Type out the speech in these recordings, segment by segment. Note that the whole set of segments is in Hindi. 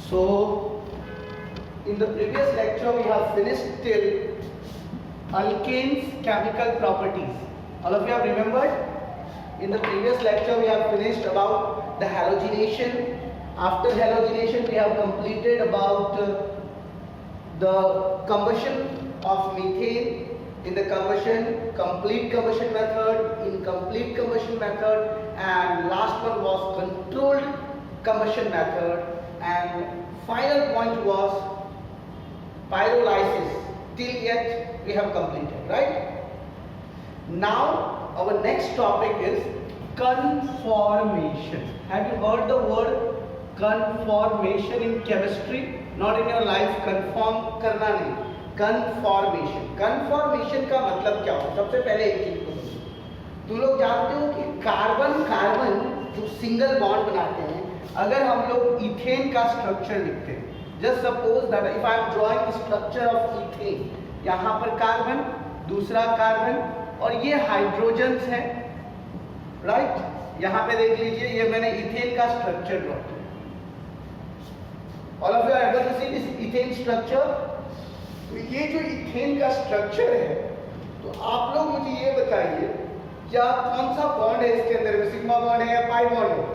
So, in the previous lecture we have finished till alkanes chemical properties. All of you have remembered? In the previous lecture we have finished about the halogenation. After halogenation we have completed about the combustion of methane. In the complete combustion method, incomplete combustion method, and last one was controlled combustion method, and final point was pyrolysis. Till yet we have completed, right? Now our next topic is conformation. Have you heard the word conformation in chemistry? Not in your life. Conform करना नहीं, conformation. Conformation का मतलब क्या होता है? सबसे पहले एक चीज को समझो। तुम लोग जानते हो कि कार्बन कार्बन जो सिंगल बॉन्ड बनाते हैं, अगर हम लोग इथेन का स्ट्रक्चर लिखते हैं, just suppose that if I am drawing structure of ethane, यहाँ पर कार्बन, दूसरा कार्बन और ये हाइड्रोजन्स है, राइट? यहाँ पे देख लीजिए, ये मैंने इथेन का स्ट्रक्चर ड्रॉ किया। All of you are able to see this ethane structure. तो ये जो इथेन का स्ट्रक्चर है, तो आप लोग मुझे ये बताइए, क्या कौन सा बॉन्ड है इसके अंदर में? सिग्मा बॉन्ड है या पाई बॉन्ड है?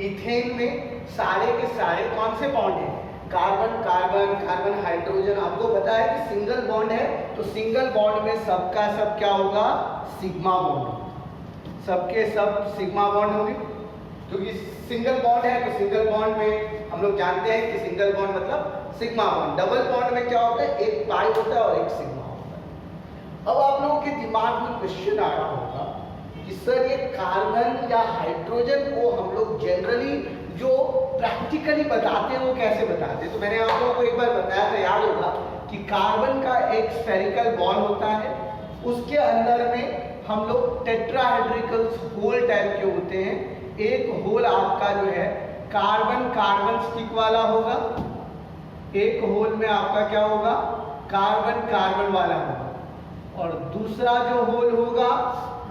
इथेन में सारे के सारे कौन से बॉन्ड हैं? Carbon carbon, carbon hydrogen. आपको पता है कि सिंगल बॉन्ड है, तो सिंगल बॉन्ड में सबका सब क्या होगा? Sigma bond. सबके सब सिग्मा बॉन्ड होंगे, क्योंकि सिंगल बॉन्ड है तो सिंगल बॉन्ड में हम लोग जानते हैं कि सिंगल बॉन्ड मतलब सिग्मा बॉन्ड। डबल बॉन्ड में क्या होता है? एक पाई होता है और एक सिग्मा होता है। अब आप लोगों के दिमाग में क्वेश्चन आ रहा होगा कि सर ये कार्बन या हाइड्रोजन को हम लोग जनरली जो प्रैक्टिकली बताते हैं वो कैसे बताते हैं? तो मैंने आप लोगों को एक बार बताया था, याद होगा कि कार्बन का एक स्फेरिकल बॉल होता है, उसके अंदर में हम लोग टेट्राहेड्रिकल होल टाइप के होते हैं। एक होल आपका जो है कार्बन कार्बन स्टिक वाला होगा, एक होल में आपका क्या होगा? कार्बन कार्बन वाला होगा, और दूसरा जो होल होगा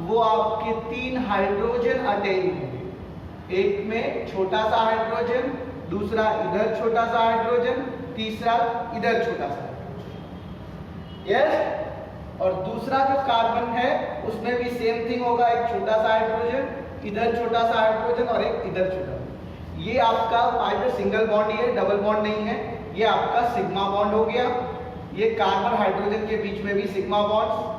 वो आपके 3 हाइड्रोजन अटैच होंगे। एक में छोटा सा हाइड्रोजन, दूसरा इधर छोटा सा हाइड्रोजन, तीसरा इधर छोटा सा हाइड्रोजन। यस? और दूसरा जो कार्बन है उसमें भी सेम थिंग होगा, एक छोटा सा हाइड्रोजन, इधर छोटा सा हाइड्रोजन और एक इधर छोटा। ये आपका पाई सिंगल बॉन्ड, ये डबल बॉन्ड नहीं है, ये आपका सिग्मा बॉन्ड हो गया। ये कार्बन हाइड्रोजन के बीच में भी सिग्मा बॉन्ड।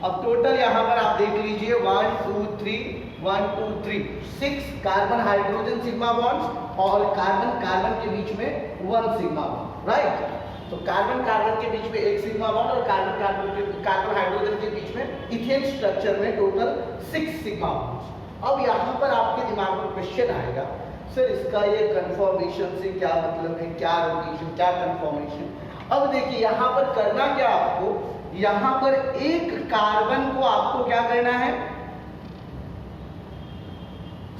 अब टोटल यहाँ पर आप देख लीजिए 1 2 3 6 कार्बन हाइड्रोजन सिग्मा बॉन्ड्स, और कार्बन कार्बन के बीच में 1 सिग्मा बॉन्ड, राइट? तो कार्बन कार्बन के बीच में एक सिग्मा बॉन्ड और कार्बन हाइड्रोजन के बीच में इथेन स्ट्रक्चर में टोटल 6 सिग्मा बॉन्ड्स। अब यहाँ पर आपके दिमाग में क्वेश्चन आएगा, सर इसका ये कन्फर्मेशन से क्या मतलब है? क्या रोटेशन, क्या कन्फर्मेशन? अब देखिए यहाँ पर करना क्या आपको, यहाँ पर एक कार्बन को आपको क्या करना है?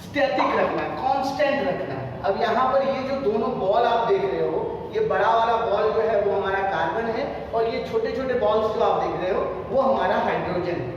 स्टैटिक रखना है, कांस्टेंट रखना है। अब यहाँ पर ये जो दोनों बॉल आप देख रहे हो, ये बड़ा वाला बॉल जो है वो हमारा कार्बन है, और ये छोटे छोटे बॉल्स जो आप देख रहे हो वो हमारा हाइड्रोजन है,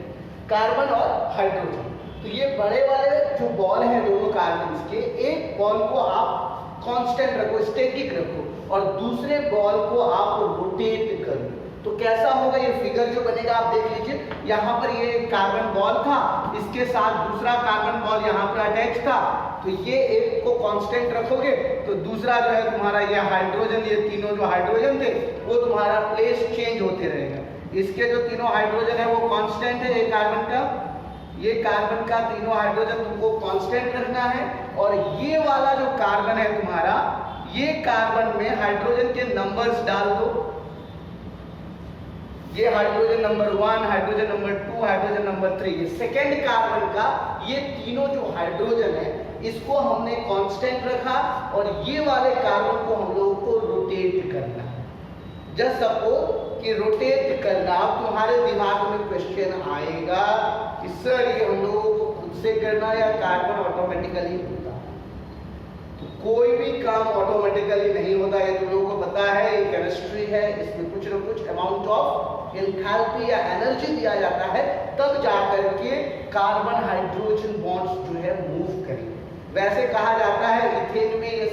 कार्बन और हाइड्रोजन। तो ये बड़े वाले जो बॉल है दोनों कार्बन के, एक बॉल को आप कांस्टेंट रखो, स्टैटिक रखो, और दूसरे बॉल को आप रोटेट करो। तो कैसा होगा ये फिगर जो बनेगा आप देख लीजिए। यहाँ पर ये कार्बन बॉल था, इसके साथ दूसरा कार्बन बॉल यहाँ पर अटैच था, तो ये एक को कांस्टेंट रखोगे तो दूसरा जो है तुम्हारा ये हाइड्रोजन, ये तीनों जो हाइड्रोजन थे वो तुम्हारा प्लेस चेंज होते रहेगा। इसके जो तीनों हाइड्रोजन है वो कांस्टेंट है, ये कार्बन का, ये कार्बन का तीनों हाइड्रोजन तुमको कांस्टेंट रखना है, और ये वाला जो कार्बन है तुम्हारा, ये कार्बन में हाइड्रोजन के नंबर्स डाल दो। ये hydrogen number 1, hydrogen number 2, hydrogen number 3, ये सेकेंड कार्बन का ये तीनों जो हाइड्रोजन है इसको हमने कांस्टेंट रखा, और ये वाले कार्बन को हम लोगों को रोटेट करना है। जस्ट सपोज कि रोटेट करना, तुम्हारे दिमाग में क्वेश्चन आएगा कि सर ये हम लोगों को खुद से करना या कार्बन ऑटोमेटिकली होता है? तो कोई भी काम ऑटोमेटिकली नहीं होता, ये तुम लोगों को पता है, ये केमिस्ट्री है, इसमें कुछ ना कुछ अमाउंट ऑफ एंथैल्पी या एनर्जी दिया जाता है, तब जाकर के कार्बन हाइड्रोजन बॉन्ड्स जो है मूव करेंगे। वैसे कहा जाता है इथेन में ये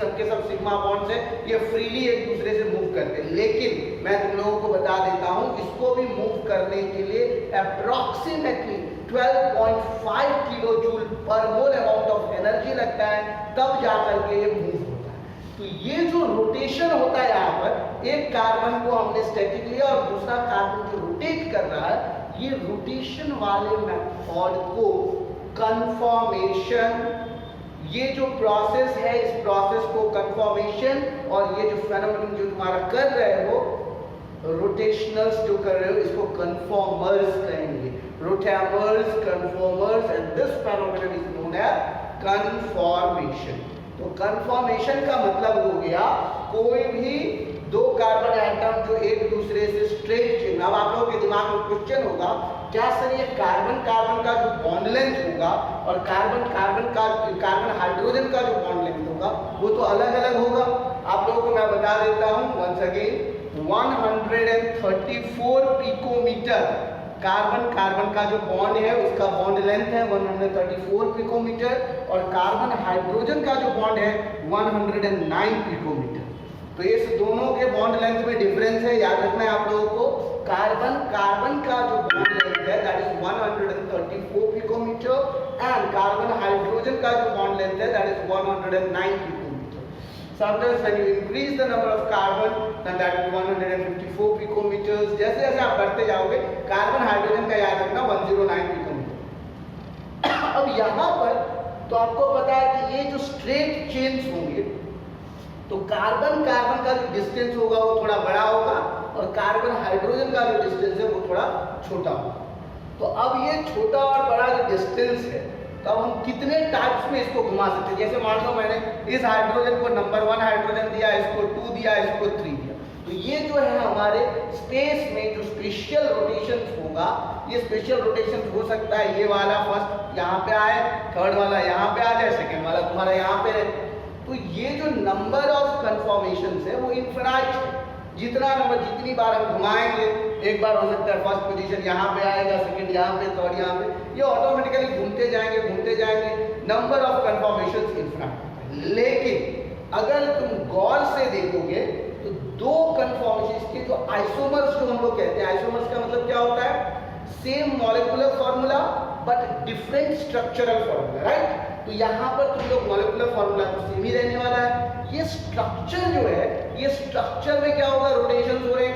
सिग्मा बॉन्ड्स है ये फ्रीली एक दूसरे से मूव करते हैं, लेकिन मैं तुम लोगों को बता देता हूं इसको भी मूव करने के लिए अप्रोक्सीमेटली 12.5 किलो जूल पर मोल अमाउंट ऑफ एनर्जी लगता है, तब जाकर के ये मूव होता है। तो ये जो रोटेशन होता है यहाँ पर, एक कार्बन को हमने स्टैटिक लिया और दूसरा कार्बन जो रोटेट कर रहा है, ये रोटेशन वाले मेथड को कन्फॉर्मेशन, ये जो प्रोसेस है इस प्रोसेस को कन्फॉर्मेशन, और ये जो फेनोमेनन जो तुम्हारा कर रहे हो रोटेशनल्स जो कर रहे हो इसको कन्फॉर्मर्स कहेंगे, rotamers, conformers, and this phenomenon is known as conformation. तो कन्फॉर्मेशन का मतलब हो गया कोई भी दो कार्बन एटम जो एक दूसरे से स्ट्रेट चेन। अब आप लोगों के दिमाग में क्वेश्चन होगा क्या सर ये कार्बन कार्बन का जो बॉन्ड लेंथ होगा और कार्बन हाइड्रोजन का जो बॉन्ड लेंथ होगा वो तो अलग अलग होगा। आप लोगों को मैं बता देता हूं once again, 134 picometre carbon carbon का जो बॉन्ड है उसका बॉन्ड लेंथ है 134 पिकोमीटर, और कार्बन हाइड्रोजन का जो बॉन्ड है 109 पिकोमीटर। तो इस दोनों के बॉन्ड लेंथ में डिफरेंस है, याद रखना है आप लोगों को। कार्बन कार्बन का जो बॉन्ड लेंथ है that is 134 picometre, and carbon hydrogen का जो बॉन्ड लेंथ है that is 109 picometre. Sometimes when you increase the number of carbon, then that will be 154 picometers. जैसे जैसे आप बढ़ते जाओगे कार्बन हाइड्रोजन का याद रखना 109 पिकोमीटर। अब यहाँ पर तो आपको पता है कि ये जो स्ट्रेट चेन्स होंगे तो कार्बन कार्बन का जो डिस्टेंस होगा वो थोड़ा बड़ा होगा और कार्बन हाइड्रोजन का जो डिस्टेंस है वो थोड़ा छोटा होगा। तो अब ये छोटा और बड़ा जो डिस्टेंस है तो अब हम कितने टाइप्स में इसको घुमा सकते हैं। जैसे मान लो मैंने इस हाइड्रोजन को नंबर 1 हाइड्रोजन दिया, इसको 2 दिया, इसको 3 दिया, तो ये जो है हमारे स्पेस में जो स्पेशल रोटेशन होगा, ये स्पेशल रोटेशन हो सकता है ये वाला फर्स्ट यहाँ पे आए, थर्ड वाला यहाँ पे आ जाए, सेकेंड वाला तुम्हारा यहाँ पे रहे। तो ये जो नंबर ऑफ कन्फॉर्मेशन है वो इनफिनाइट है। जितना नंबर जितनी बार हम घुमाएंगे, एक बार हो सकता है फर्स्ट पोजीशन यहाँ पे आएगा, सेकंड यहाँ पे, थर्ड यहाँ पे, ये ऑटोमेटिकली घूमते जाएंगे, नंबर ऑफ कन्फॉर्मेशन इनफिनाइट। लेकिन अगर तुम गौर से देखोगे तो दो कन्फॉर्मेशन के जो आइसोमर्स जो हम लोग कहते हैं, आइसोमर्स का मतलब क्या होता है, same molecular formula but different structural formula, right. तो यहाँ पर तुम लोग मॉलिक्यूलर फॉर्मूला तो सेम ही रहने वाला है, ये स्ट्रक्चर जो है, ये स्ट्रक्चर में क्या होगा, रोटेशंस हो रहे हैं,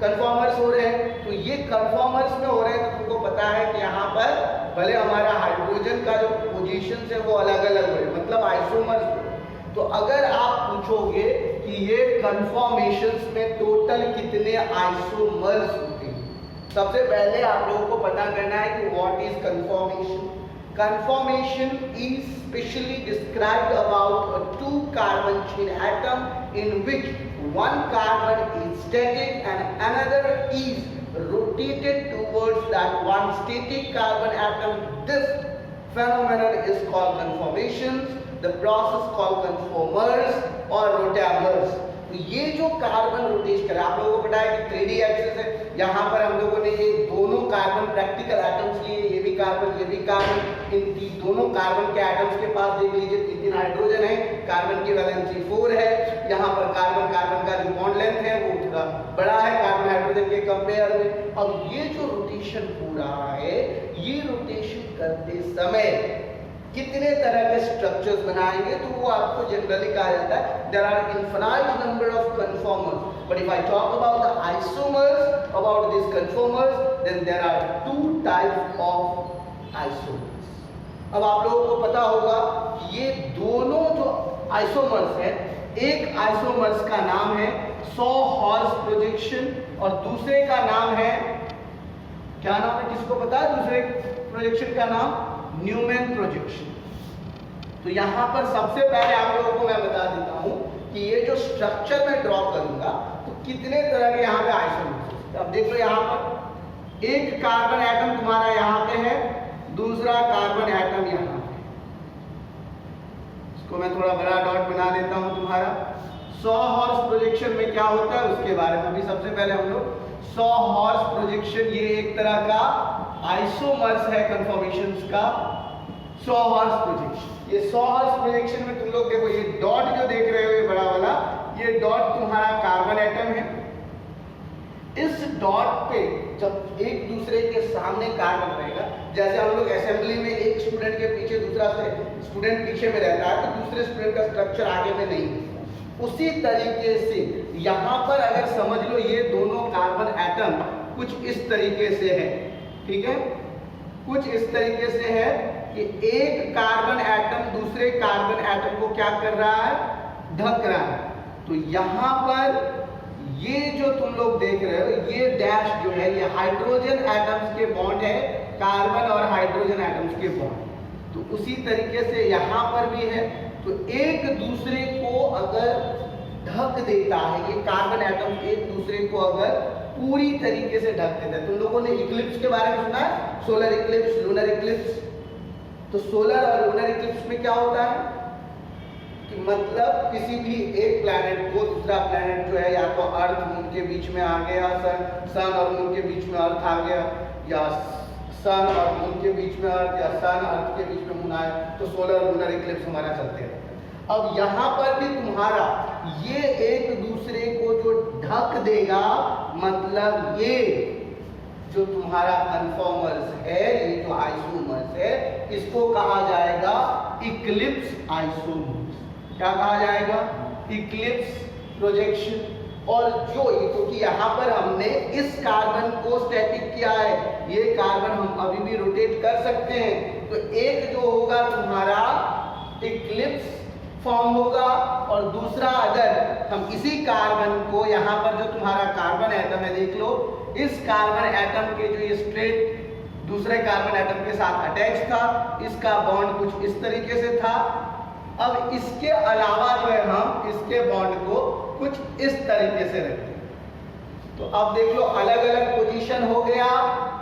कन्फॉर्मर्स हो रहे हैं। तो ये कन्फॉर्मर्स में हो रहे हैं तो तुमको पता है कि यहाँ पर भले हमारा हाइड्रोजन का जो पोजीशन है वो अलग अलग हो रहे हैं, मतलब आइसोमर्स। तो अगर आप पूछोगे कि ये कन्फॉर्मेशंस में टोटल कितने आइसोमर्स होते हैं, सबसे पहले आप लोगों को पता करना है कि what is conformation. Conformation is specially described about a two carbon chain atom in which one carbon is static and another is rotated towards that one static carbon atom. This phenomenon is called conformations. The process called conformers or rotamers. तो ये जो कार्बन रोटेट कर, आप लोगों को पता है कि 3D एक्सिस है, यहाँ पर हम लोगों ने ये दोनों कार्बन प्रैक्टिकल एटम्स लिए, ये भी कार्बन, इन दोनों कार्बन के एटम्स के पास देख लीजिए 3 हाइड्रोजन है, कार्बन की वैलेंसी 4 है, यहाँ पर कार्बन कार्बन का जो बॉन्ड लेंथ है वो थोड़ा बड़ा है कार्बन हाइड्रोजन के कंपेयर में। अब ये जो रोटेशन हो रहा है, ये रोटेशन करते समय कितने तरह के स्ट्रक्चर्स बनाएंगे तो वो आपको जनरली कहा जाता है there are infinite number of conformers, but if I talk about the isomers, about this conformers, then there are 2 types of isomers. अब आप लोगों को पता होगा कि ये दोनों जो आइसोमर्स है, एक आइसोमर्स का नाम है सॉ हॉर्स प्रोजेक्शन और दूसरे का नाम है, क्या नाम है, किसको पता है दूसरे प्रोजेक्शन का नाम, न्यूमैन प्रोजेक्शन। तो यहाँ पर सबसे पहले आप लोगों को मैं बता देता हूँ कि ये जो स्ट्रक्चर मैं ड्रॉ करूंगा तो कितने तरह के यहाँ पे आइसोमर्स हैं। तो अब देख लो यहाँ पर एक कार्बन एटम तुम्हारा यहाँ पे है, दूसरा कार्बन एटम यहाँ पे, इसको मैं थोड़ा बड़ा डॉट बना देता हूँ तुम्हारा। सॉ हॉर्स प्रोजेक्शन में क्या होता है उसके बारे में भी सबसे पहले हम लोग, सॉ हॉर्स प्रोजेक्शन ये एक तरह का आइसोमर्स है कन्फॉर्मेशंस का, सॉ हॉर्स प्रोजेक्शन। ये सॉ हॉर्स प्रोजेक्शन में तुम लोग देखो ये डॉट जो देख रहे हो ये ये डॉट तुम्हारा कार्बन एटम है। इस डॉट पे जब एक दूसरे के सामने कार्बन रहेगा, जैसे हम लोग असेंबली में एक स्टूडेंट के पीछे दूसरा स्टूडेंट पीछे में रहता है तो दूसरे स्टूडेंट का स्ट्रक्चर आगे में नहीं दिखता, उसी तरीके से यहाँ पर अगर समझ लो ये दोनों कार्बन एटम कुछ इस तरीके से है, ठीक है, कुछ इस तरीके से है कि एक कार्बन एटम दूसरे कार्बन एटम को क्या कर रहा है, ढक रहा है। तो यहाँ पर ये जो तुम लोग देख रहे हो ये डैश जो है ये हाइड्रोजन एटम्स के बॉन्ड है, कार्बन और हाइड्रोजन एटम्स के बॉन्ड। तो उसी तरीके से यहाँ पर भी है। तो एक दूसरे को अगर ढक देता है, ये कार्बन एटम एक दूसरे को अगर पूरी तरीके से ढक देता है। तुम लोगों ने इक्लिप्स के बारे में सुना है, सोलर इक्लिप्स, लूनर इक्लिप्स। तो सोलर और लूनर इक्लिप्स में क्या होता है कि मतलब किसी भी एक प्लैनेट को दूसरा प्लैनेट जो है या तो अर्थ मून के बीच में आ गया, सन और मून के बीच में अर्थ आ गया, या सन और मून के बीच में अर्थ, या सन अर्थ के बीच में मून आया, तो सोलर और लूनर इक्लिप्स हमारा चलते रहता है। अब यहाँ पर भी तुम्हारा ये एक दूसरे को जो ढक देगा, मतलब ये जो तुम्हारा कन्फॉर्मर्स है, ये जो आइसोमर्स है, इसको कहा जाएगा इक्लिप्स आइसोमर्स। क्या कहा जाएगा, इक्लिप्स प्रोजेक्शन। और जो क्योंकि यहाँ पर हमने इस कार्बन को स्टैटिक किया है, ये कार्बन हम अभी भी रोटेट कर सकते हैं, तो एक जो होगा तुम्हारा इक्लिप्स फॉर्म होगा, और दूसरा अगर हम इसी कार्बन को यहाँ पर जो तुम्हारा कार्बन एटम है देख लो, इस कार्बन एटम के जो ये स्ट्रेट दूसरे कार्बन एटम के साथ अटैच था, इसका बॉन्ड कुछ इस तरीके से था। अब इसके अलावा जो है हम इसके बॉन्ड को कुछ इस तरीके से रखते हैं। तो अब देख लो अलग अलग पोजीशन हो गया।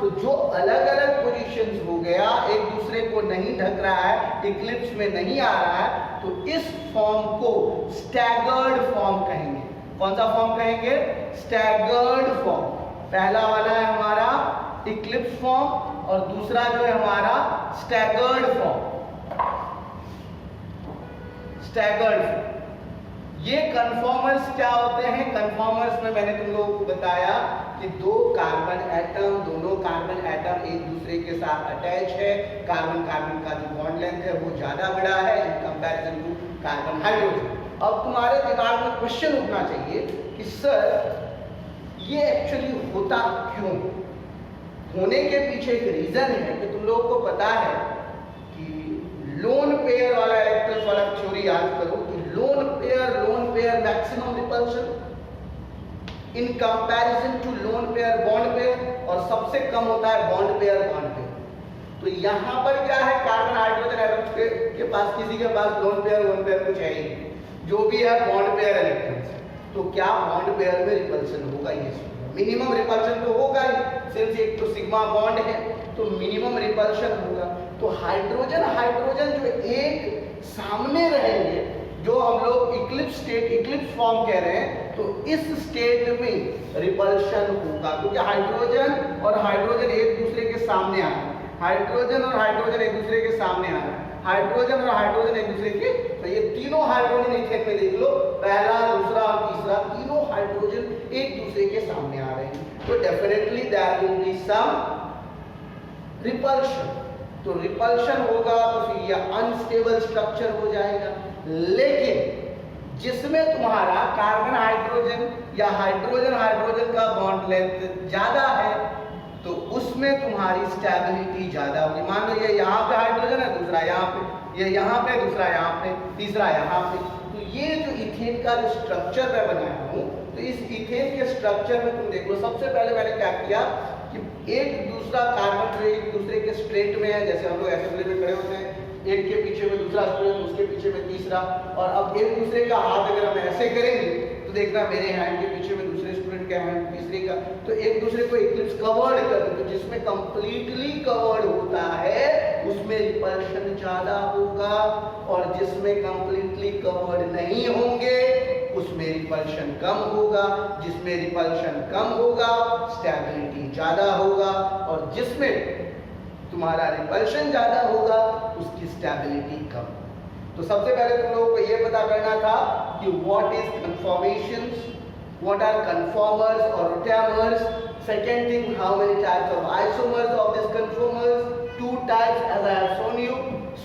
तो जो अलग अलग पोजीशंस हो गया, एक दूसरे को नहीं ढक रहा है, इक्लिप्स में नहीं आ रहा है, तो इस फॉर्म को स्टैगर्ड फॉर्म कहेंगे। कौन सा फॉर्म कहेंगे, स्टैगर्ड फॉर्म। पहला वाला है हमारा इक्लिप्स फॉर्म और दूसरा जो है हमारा स्टैगर्ड फॉर्म। स्टैगर्ड। ये कन्फॉर्मर्स क्या होते हैं, कन्फॉर्मर्स में मैंने तुम लोगों को बताया कि दो कार्बन एटम, दोनों कार्बन एटम एक दूसरे के साथ अटैच है, कार्बन कार्बन का जो बॉन्ड लेंथ है वो ज्यादा बड़ा है in comparison to carbon hydrogen. अब तुम्हारे दिमाग में क्वेश्चन उठना चाहिए कि सर ये एक्चुअली होता क्यों, होने के पीछे एक रीजन है कि तुम लोगों को पता है कि लोन पेयर वाला इलेक्ट्रॉन्स वाला थ्योरी याद करो कि lone pair maximum repulsion in comparison to lone pair bond pair, और सबसे कम होता है बॉन्ड पेयर बॉन्ड पेयर। तो यहाँ पर क्या है, कार्बन हाइड्रोजन एटम्स के पास किसी के पास लोन पेयर कुछ है ही नहीं, जो भी है बॉन्ड पेयर इलेक्ट्रॉन्स। तो क्या बॉन्ड पेयर में रिपल्शन होगा, ये मिनिमम रिपल्शन तो होगा ही, सिंस एक तो सिग्मा बॉन्ड है तो मिनिमम रिपल्शन होगा। तो हाइड्रोजन जो एक सामने रहेंगे, जो हम लोग इक्लिप्स स्टेट, इक्लिप्स फॉर्म कह रहे हैं, तो इस स्टेट में रिपल्शन होगा क्योंकि हाइड्रोजन और हाइड्रोजन एक दूसरे के सामने आ रहे हैं, हाइड्रोजन और हाइड्रोजन एक दूसरे के सामने आ रहे हैं, हाइड्रोजन और हाइड्रोजन एक दूसरे के, तो ये तीनों हाइड्रोजन इथेन में देख लो, पहला, दूसरा और तीसरा, तीनों हाइड्रोजन एक दूसरे के सामने आ रहे हैं, तो definitely there will be some repulsion. तो रिपल्शन होगा तो फिर ये अनस्टेबल स्ट्रक्चर हो जाएगा। लेकिन जिसमें तुम्हारा कार्बन हाइड्रोजन या हाइड्रोजन हाइड्रोजन का बॉन्ड लेंथ ज्यादा है तो उसमें तुम्हारी स्टेबिलिटी ज्यादा होगी। मान लो ये यहाँ पे हाइड्रोजन है, दूसरा यहाँ पे, ये यहाँ पे, दूसरा यहाँ पे, तीसरा यहाँ पे। तो ये जो इथेन का जो स्ट्रक्चर मैं बनाया हूँ, तो इस इथेन के स्ट्रक्चर में तुम देख लो, सबसे पहले मैंने क्या किया कि एक दूसरा कार्बन जो एक दूसरे के स्ट्रेट में है, जैसे हम लोग असेंबली में खड़े होते हैं, एक के पीछे में दूसरा स्टूडेंट, उसके पीछे में तीसरा, और अब एक दूसरे का हाथ अगर हम ऐसे करेंगे तो देखना मेरे हैंड के पीछे में दूसरे स्टूडेंट का हैंड, तीसरे का, तो एक दूसरे को इक्लिप्स कवर्ड कर दो। तो जिसमें कंप्लीटली कवर्ड होता है उसमें रिपल्शन ज्यादा होगा, और जिसमें कंप्लीटली कवर्ड नहीं होंगे उसमें रिपल्शन कम होगा। जिसमें रिपल्शन कम होगा स्टेबिलिटी ज्यादा होगा, और जिसमें तुम्हारा रिपल्शन ज्यादा होगा उसकी स्टेबिलिटी कम। तो सबसे पहले तुम लोगों को ये पता करना था कि what is conformations, what are conformers और rotamers. Second thing, how many types of isomers of this conformers. Two types as I have shown you,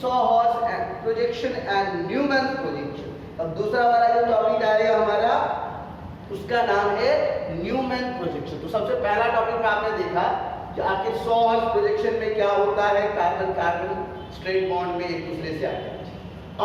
sawhorse and projection and Newman's projection. अब दूसरा वाला जो टॉपिक आएगा हमारा, उसका नाम है न्यूमैन प्रोजेक्शन. तो सबसे पहला टॉपिक में आपने देखा कि आखिर सॉ-हॉर्स प्रोजेक्शन में क्या होता है, कार्बन कार्बन स्ट्रेट बॉन्ड में एक दूसरे से आते हैं.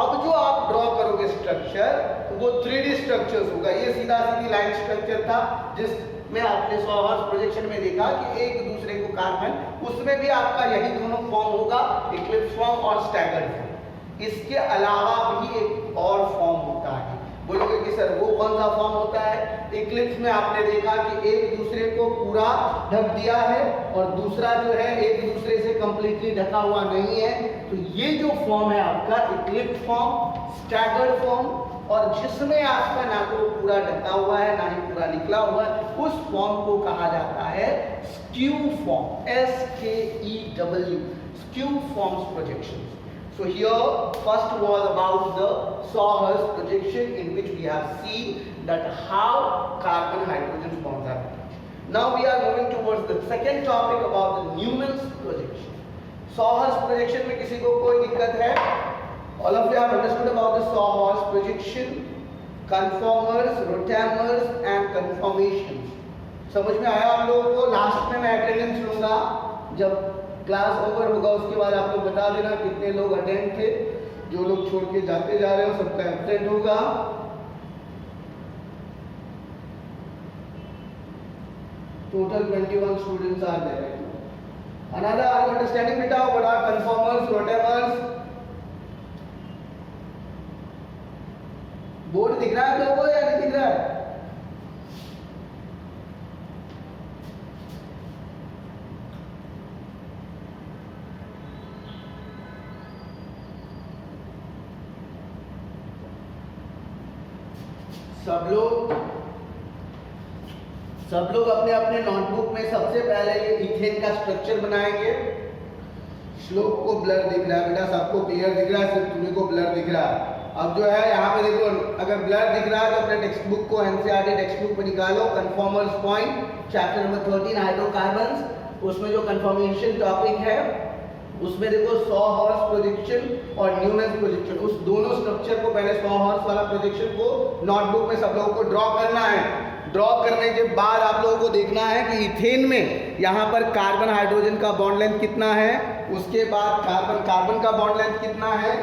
अब जो आप ड्रॉ करोगे स्ट्रक्चर, तो वो 3D स्ट्रक्चर्स होगा. ये सीधा सीधी लाइन स्ट्रक्चर था जिसमें आपने सॉ-हॉर्स प्रोजेक्शन में देखा कि एक दूसरे को कार्बन, उसमें भी आपका यही दोनों फॉर्म होगा, इक्लिप्स फॉर्म और स्टैगर्ड फॉर्म. इसके अलावा भी एक और फॉर्म होता है. बोलोगे कि सर वो कौन सा फॉर्म होता है? इक्लिप्स में आपने देखा कि एक दूसरे को पूरा ढक दिया है और दूसरा जो है एक दूसरे से कंप्लीटली ढका हुआ नहीं है. तो ये जो फॉर्म है आपका इक्लिप्स फॉर्म, स्टैगर्ड फॉर्म, और जिसमें आपका ना तो पूरा ढका हुआ है ना ही पूरा निकला हुआ है, उस फॉर्म को कहा जाता है skew form. SKEW, skew forms projection. So here first was about the Sawhorse projection, in which we have seen that how carbon hydrogen bonds are attached. Now we are moving towards the second topic about the Newman's projection. Sawhorse projection में किसी को कोई दिक्कत है? All of you have understood about the Sawhorse projection, conformers, rotamers and conformations. समझ में आया आप लोगों को? लास्ट में मैं अटेंडेंस लूंगा, जब क्लास ओवर होगा उसके बाद आप लोग बता देना कितने लोग अटेंड थे. जो लोग छोड़ के जाते जा रहे हो सबका एब्सेंट होगा. Total 21 students are there. Another are you understanding बेटा what are conformers, rotamers? Board दिख रहा है लोगों को या नहीं दिख रहा है? सब लोग अपने अपने नोटबुक में सबसे पहले ये इथेन का स्ट्रक्चर बनाएंगे. श्लोक को ब्लर दिख रहा है बेटा, सबको क्लियर दिख रहा है, सिर्फ तुम्हें को ब्लर दिख रहा है. अब जो है यहाँ पे देखो, अगर ब्लर दिख रहा है तो अपने टेक्स्ट बुक को एनसीईआरटी टेक्स्ट बुक में निकालो. Conformers point chapter number 13 hydrocarbons, उसमें जो कन्फॉर्मेशन टॉपिक है उसमें देखो सॉ-हॉर्स प्रोजेक्शन और न्यूमैन्स प्रोजेक्शन. उस दोनों स्ट्रक्चर को पहले सॉ-हॉर्स वाला प्रोजेक्शन को नोटबुक में सब लोगों को ड्रॉ करना है. ड्रॉ करने के बाद आप लोगों को देखना है कि इथेन में यहाँ पर कार्बन हाइड्रोजन का बॉन्ड लेंथ कितना है, उसके बाद कार्बन कार्बन का बॉन्ड लेंथ कितना है,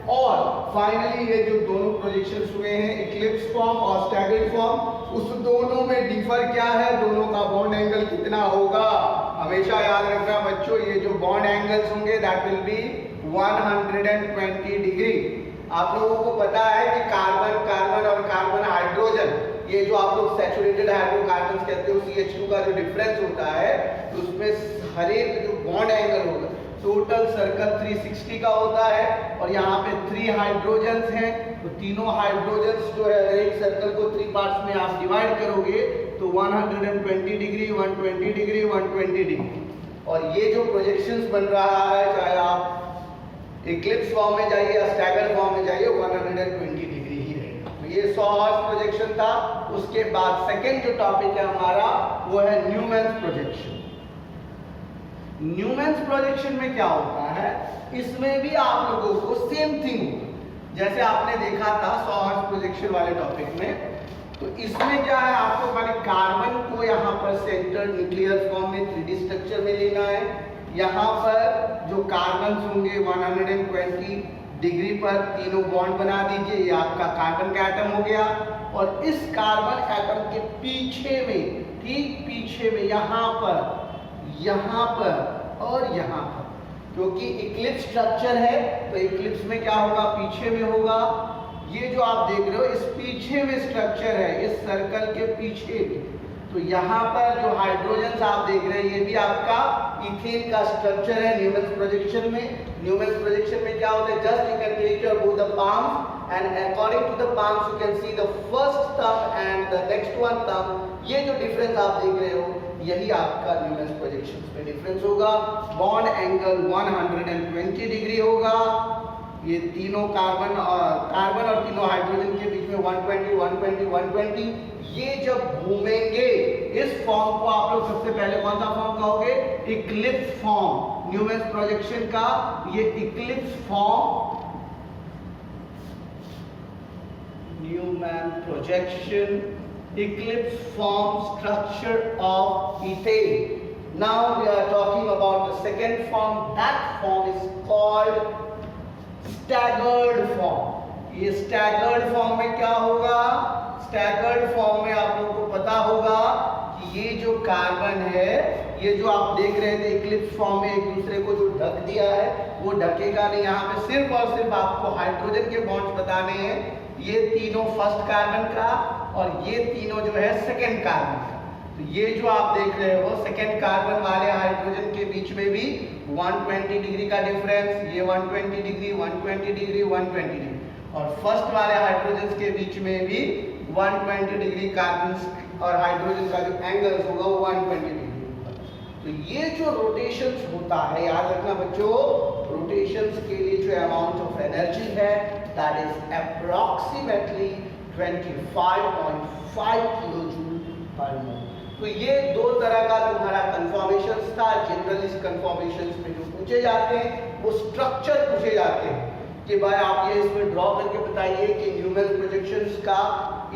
और फाइनली ये जो दोनों प्रोजेक्शंस हुए हैं इक्लिप्स फॉर्म और स्टैगर्ड फॉर्म, उस दोनों में डिफर क्या है, दोनों का बॉन्ड एंगल कितना होगा. हमेशा याद रखना बच्चों, ये जो बॉन्ड एंगल्स होंगे दैट विल बी 120 डिग्री. आप लोगों को पता है कि कार्बन कार्बन और कार्बन हाइड्रोजन, ये जो आप लोग सैचुरेटेड हाइड्रोकार्बन्स कहते हो CH2 का जो डिफरेंस होता है, तो उसमें हर एक जो बॉन्ड एंगल होगा टोटल सर्कल 360 का होता है. और यहाँ पे 3 हाइड्रोजन्स हैं, तो तीनों हाइड्रोजन्स जो है एक सर्कल को 3 पार्ट्स में आप डिवाइड करोगे तो 120 डिग्री, 120 डिग्री, 120 डिग्री. और ये जो प्रोजेक्शंस बन रहा है, चाहे आप इक्लिप्स फॉर्म में जाइए या स्टैगर्ड फॉर्म में जाइए, 120 डिग्री ही रहेगा. तो ये सॉ-हॉर्स प्रोजेक्शन था. उसके बाद सेकेंड जो टॉपिक है हमारा वो है न्यूमैन्स प्रोजेक्शन. न्यूमैन्स प्रोजेक्शन में क्या होता है, इसमें भी आप लोगों को सेम थिंग होगा जैसे आपने देखा था सॉ-हॉर्स प्रोजेक्शन वाले टॉपिक में. तो इसमें क्या है, आपको खाली कार्बन को यहाँ पर सेंटर न्यूक्लियर फॉर्म में 3D स्ट्रक्चर में लेना है. यहाँ पर जो कार्बन होंगे 120 डिग्री पर तीनों बॉन्ड बना दीजिए, ये आपका कार्बन का एटम हो गया. और इस कार्बन एटम के पीछे में, ठीक पीछे में यहाँ पर और यहाँ पर, क्योंकि इक्लिप्स स्ट्रक्चर है तो इक्लिप्स में क्या होगा, पीछे में होगा. ये जो आप देख रहे हो इस पीछे में स्ट्रक्चर है, इस सर्कल के पीछे. तो यहाँ पर जो हाइड्रोजन आप देख रहे हैं ये भी आपका इथेन का स्ट्रक्चर है न्यूमैन्स प्रोजेक्शन में. न्यूमैन्स प्रोजेक्शन में क्या होता है, just you can take your both the palms and according to the palms you can see the first thumb and the next one thumb. ये जो डिफरेंस आप देख रहे हो यही आपका न्यूमैन्स प्रोजेक्शन में डिफरेंस होगा. बॉन्ड एंगल 120 डिग्री होगा. ये तीनों कार्बन और तीनों हाइड्रोजन के बीच में 120 120 120 ये जब घूमेंगे इस फॉर्म को आप लोग सबसे पहले कौन सा फॉर्म कहोगे? Eclipse form. न्यूमैन्स प्रोजेक्शन का ये eclipse form, Newman projection eclipse form structure of ethane. Now we are talking about the second form. That form is called staggered form. ये staggered form में क्या होगा? staggered form में आप लोगों को पता होगा कि ये जो कार्बन है, ये जो आप देख रहे थे eclipse form में एक दूसरे को जो ढक दिया है वो ढकेगा नहीं। यहाँ पे सिर्फ और सिर्फ आपको हाइड्रोजन के बॉन्ड्स बताने हैं। ये तीनों फर्स्ट कार्बन का और ये तीनों जो है सेकेंड कार्बन का। तो ये जो आप देख रहे हो सेकेंड कार्बन वाले हाइड्रोजन के बीच में भी 120 डिग्री का डिफरेंस, ये 120 डिग्री 120 डिग्री 120 डिग्री, और फर्स्ट वाले हाइड्रोजन के बीच में भी 120 डिग्री कार्बन और हाइड्रोजन का जो एंगल होगा वो 120 डिग्री होगा। तो ये जो रोटेशंस होता है, याद रखना बच्चों, रोटेशंस के लिए जो अमाउंट ऑफ एनर्जी है that is approximately 25.5 किलोजूल पर मोल। तो ये दो तरह का तुम्हारा कंफर्मेशंस था। जनरल इस कंफर्मेशंस में जो पूछे जाते हैं वो स्ट्रक्चर पूछे जाते हैं कि भाई आप ये इसमें ड्रॉ करके बताइए कि न्यूमैन प्रोजेक्शंस का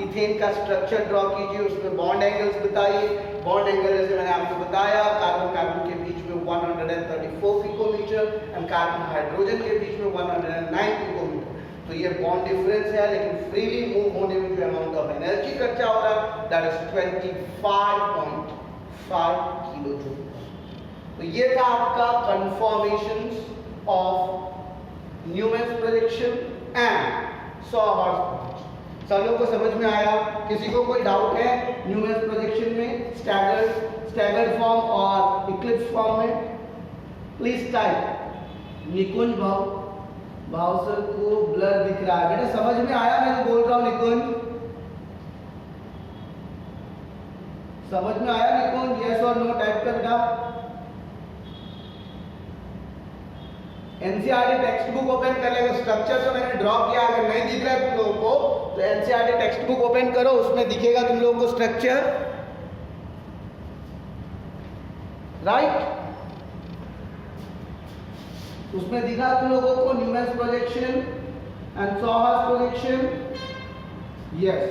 इथेन का स्ट्रक्चर ड्रॉ कीजिए, उसमें बॉन्ड एंगल्स बताइए। बॉन्ड एंगल जैसे मैंने आपको बताया कार्बन कार्बन के बीच में 134 पिकोमीटर एंड कार्बन हाइड्रोजन के बीच में 109 पिकोमीटर। तो ये बॉन्ड डिफरेंस है, लेकिन फ्रीली मूव होने में जो अमाउंट ऑफ एनर्जी खर्चा हो रहा है दैट इज 25.5 किलोजूल। तो ये था आपका conformations of Newman's projection and sawhorse. सब लोगों को समझ में आया? किसी को कोई डाउट है न्यूमैन्स प्रोजेक्शन में स्टैगर्ड फॉर्म और इक्लिप्स फॉर्म में? Please type. Nikunj Bhav sir को ब्लर दिख रहा है। बेटा समझ में आया मैं जो बोल रहा हूँ निकुंज? समझ में आया निकुंज? यस और नो टाइप कर बेटा। एनसीईआरटी टेक्स्ट बुक ओपन कर लेगा। स्ट्रक्चर जो मैंने ड्रॉ किया अगर नहीं दिख रहा है तुम लोगों को तो एनसीईआरटी टेक्स्ट बुक ओपन करो, उसमें दिखेगा तुम लोगों को स्ट्रक्चर, राइट? उसमें दिखा तुम लोगों को Newman's projection and sawhorse projection. Yes,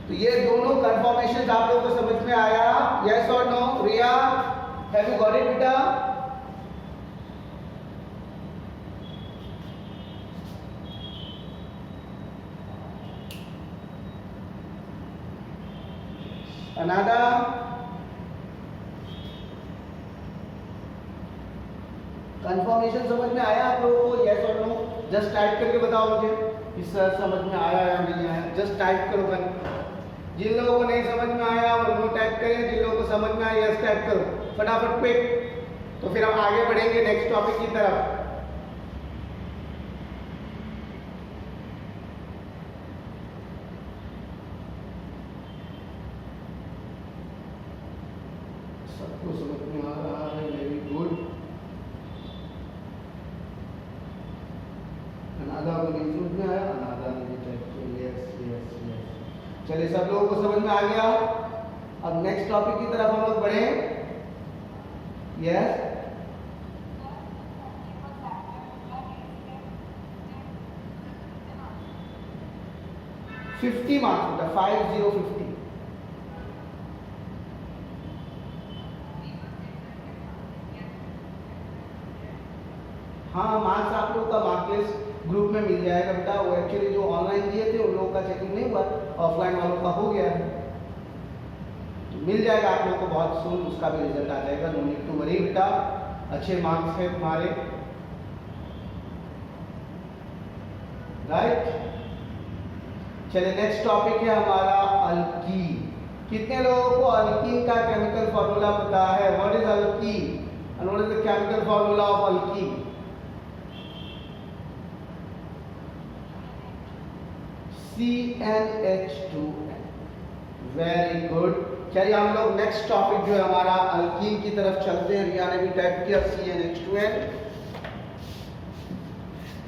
तो ये दोनों कंफर्मेशंस आप लोगों को समझ में आया? यस और no? Riya, have you got it बेटा? अनादा, कंफर्मेशन समझ में आया आप लोगों को? यस और नो? जस्ट टाइप करके बताओ मुझे कि सर समझ में आया या नहीं आया। जस्ट टाइप करो। जिन लोगों को नहीं समझ में आया वो नो टाइप करें, जिन लोगों को समझ में आया यस टाइप करो फटाफट क्विक। तो फिर हम आगे बढ़ेंगे नेक्स्ट टॉपिक की तरफ। सबको समझ में आ रहा है? Very good. अनादा को नहीं समझ में आया? अनादा ने भी टाइप किया। Yes yes yes. चलिए सब लोगों को समझ में आ गया। अब नेक्स्ट टॉपिक की तरफ हम लोग बढ़े। यस, $50 मार्क्स होता है, 5050। हाँ, मार्क्स आप लोगों का मार्कलेस ग्रुप में मिल जाएगा बेटा। वो एक्चुअली जो ऑनलाइन दिए थे उन लोगों का चेकिंग नहीं हुआ, ऑफलाइन वालों का हो गया है। तो मिल जाएगा आप लोगों को बहुत सून, उसका भी रिजल्ट आ जाएगा। नो नीड टू वरी बेटा, अच्छे मार्क्स है तुम्हारे, राइट? चलिए नेक्स्ट टॉपिक है हमारा अल्कीन। कितने लोगों को अल्कीन का केमिकल फॉर्मूला पता है? What is alkyne and what is the chemical formula of alkyne? CnH2n। Very good. चलिए हम लोग नेक्स्ट टॉपिक जो है हमारा अल्कीन की तरफ चलते हैं। रिया ने भी टाइप किया CnH2n।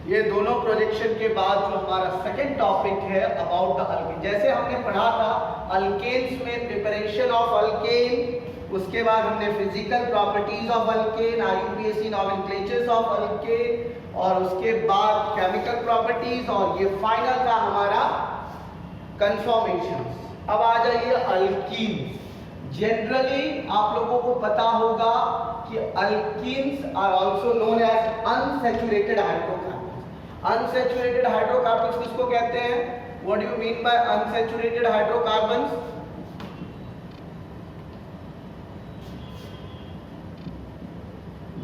ये दोनों प्रोजेक्शन के बाद जो हमारा सेकंड टॉपिक है अबाउट द अल्केन, जैसे हमने पढ़ा था अल्केन्स में प्रिपरेशन ऑफ अल्केन, उसके बाद हमने physical properties of alkane, IUPAC nomenclatures of alkane, और उसके बाद केमिकल प्रॉपर्टीज, और ये फाइनल था हमारा कंफर्मेशंस। अब आ जाइए अल्कीन्स। जनरली आप लोगों को पता होगा कि alkenes are also known as unsaturated hydrocarbons. Unsaturated hydrocarbons किसको कहते हैं? What do you mean by unsaturated hydrocarbons?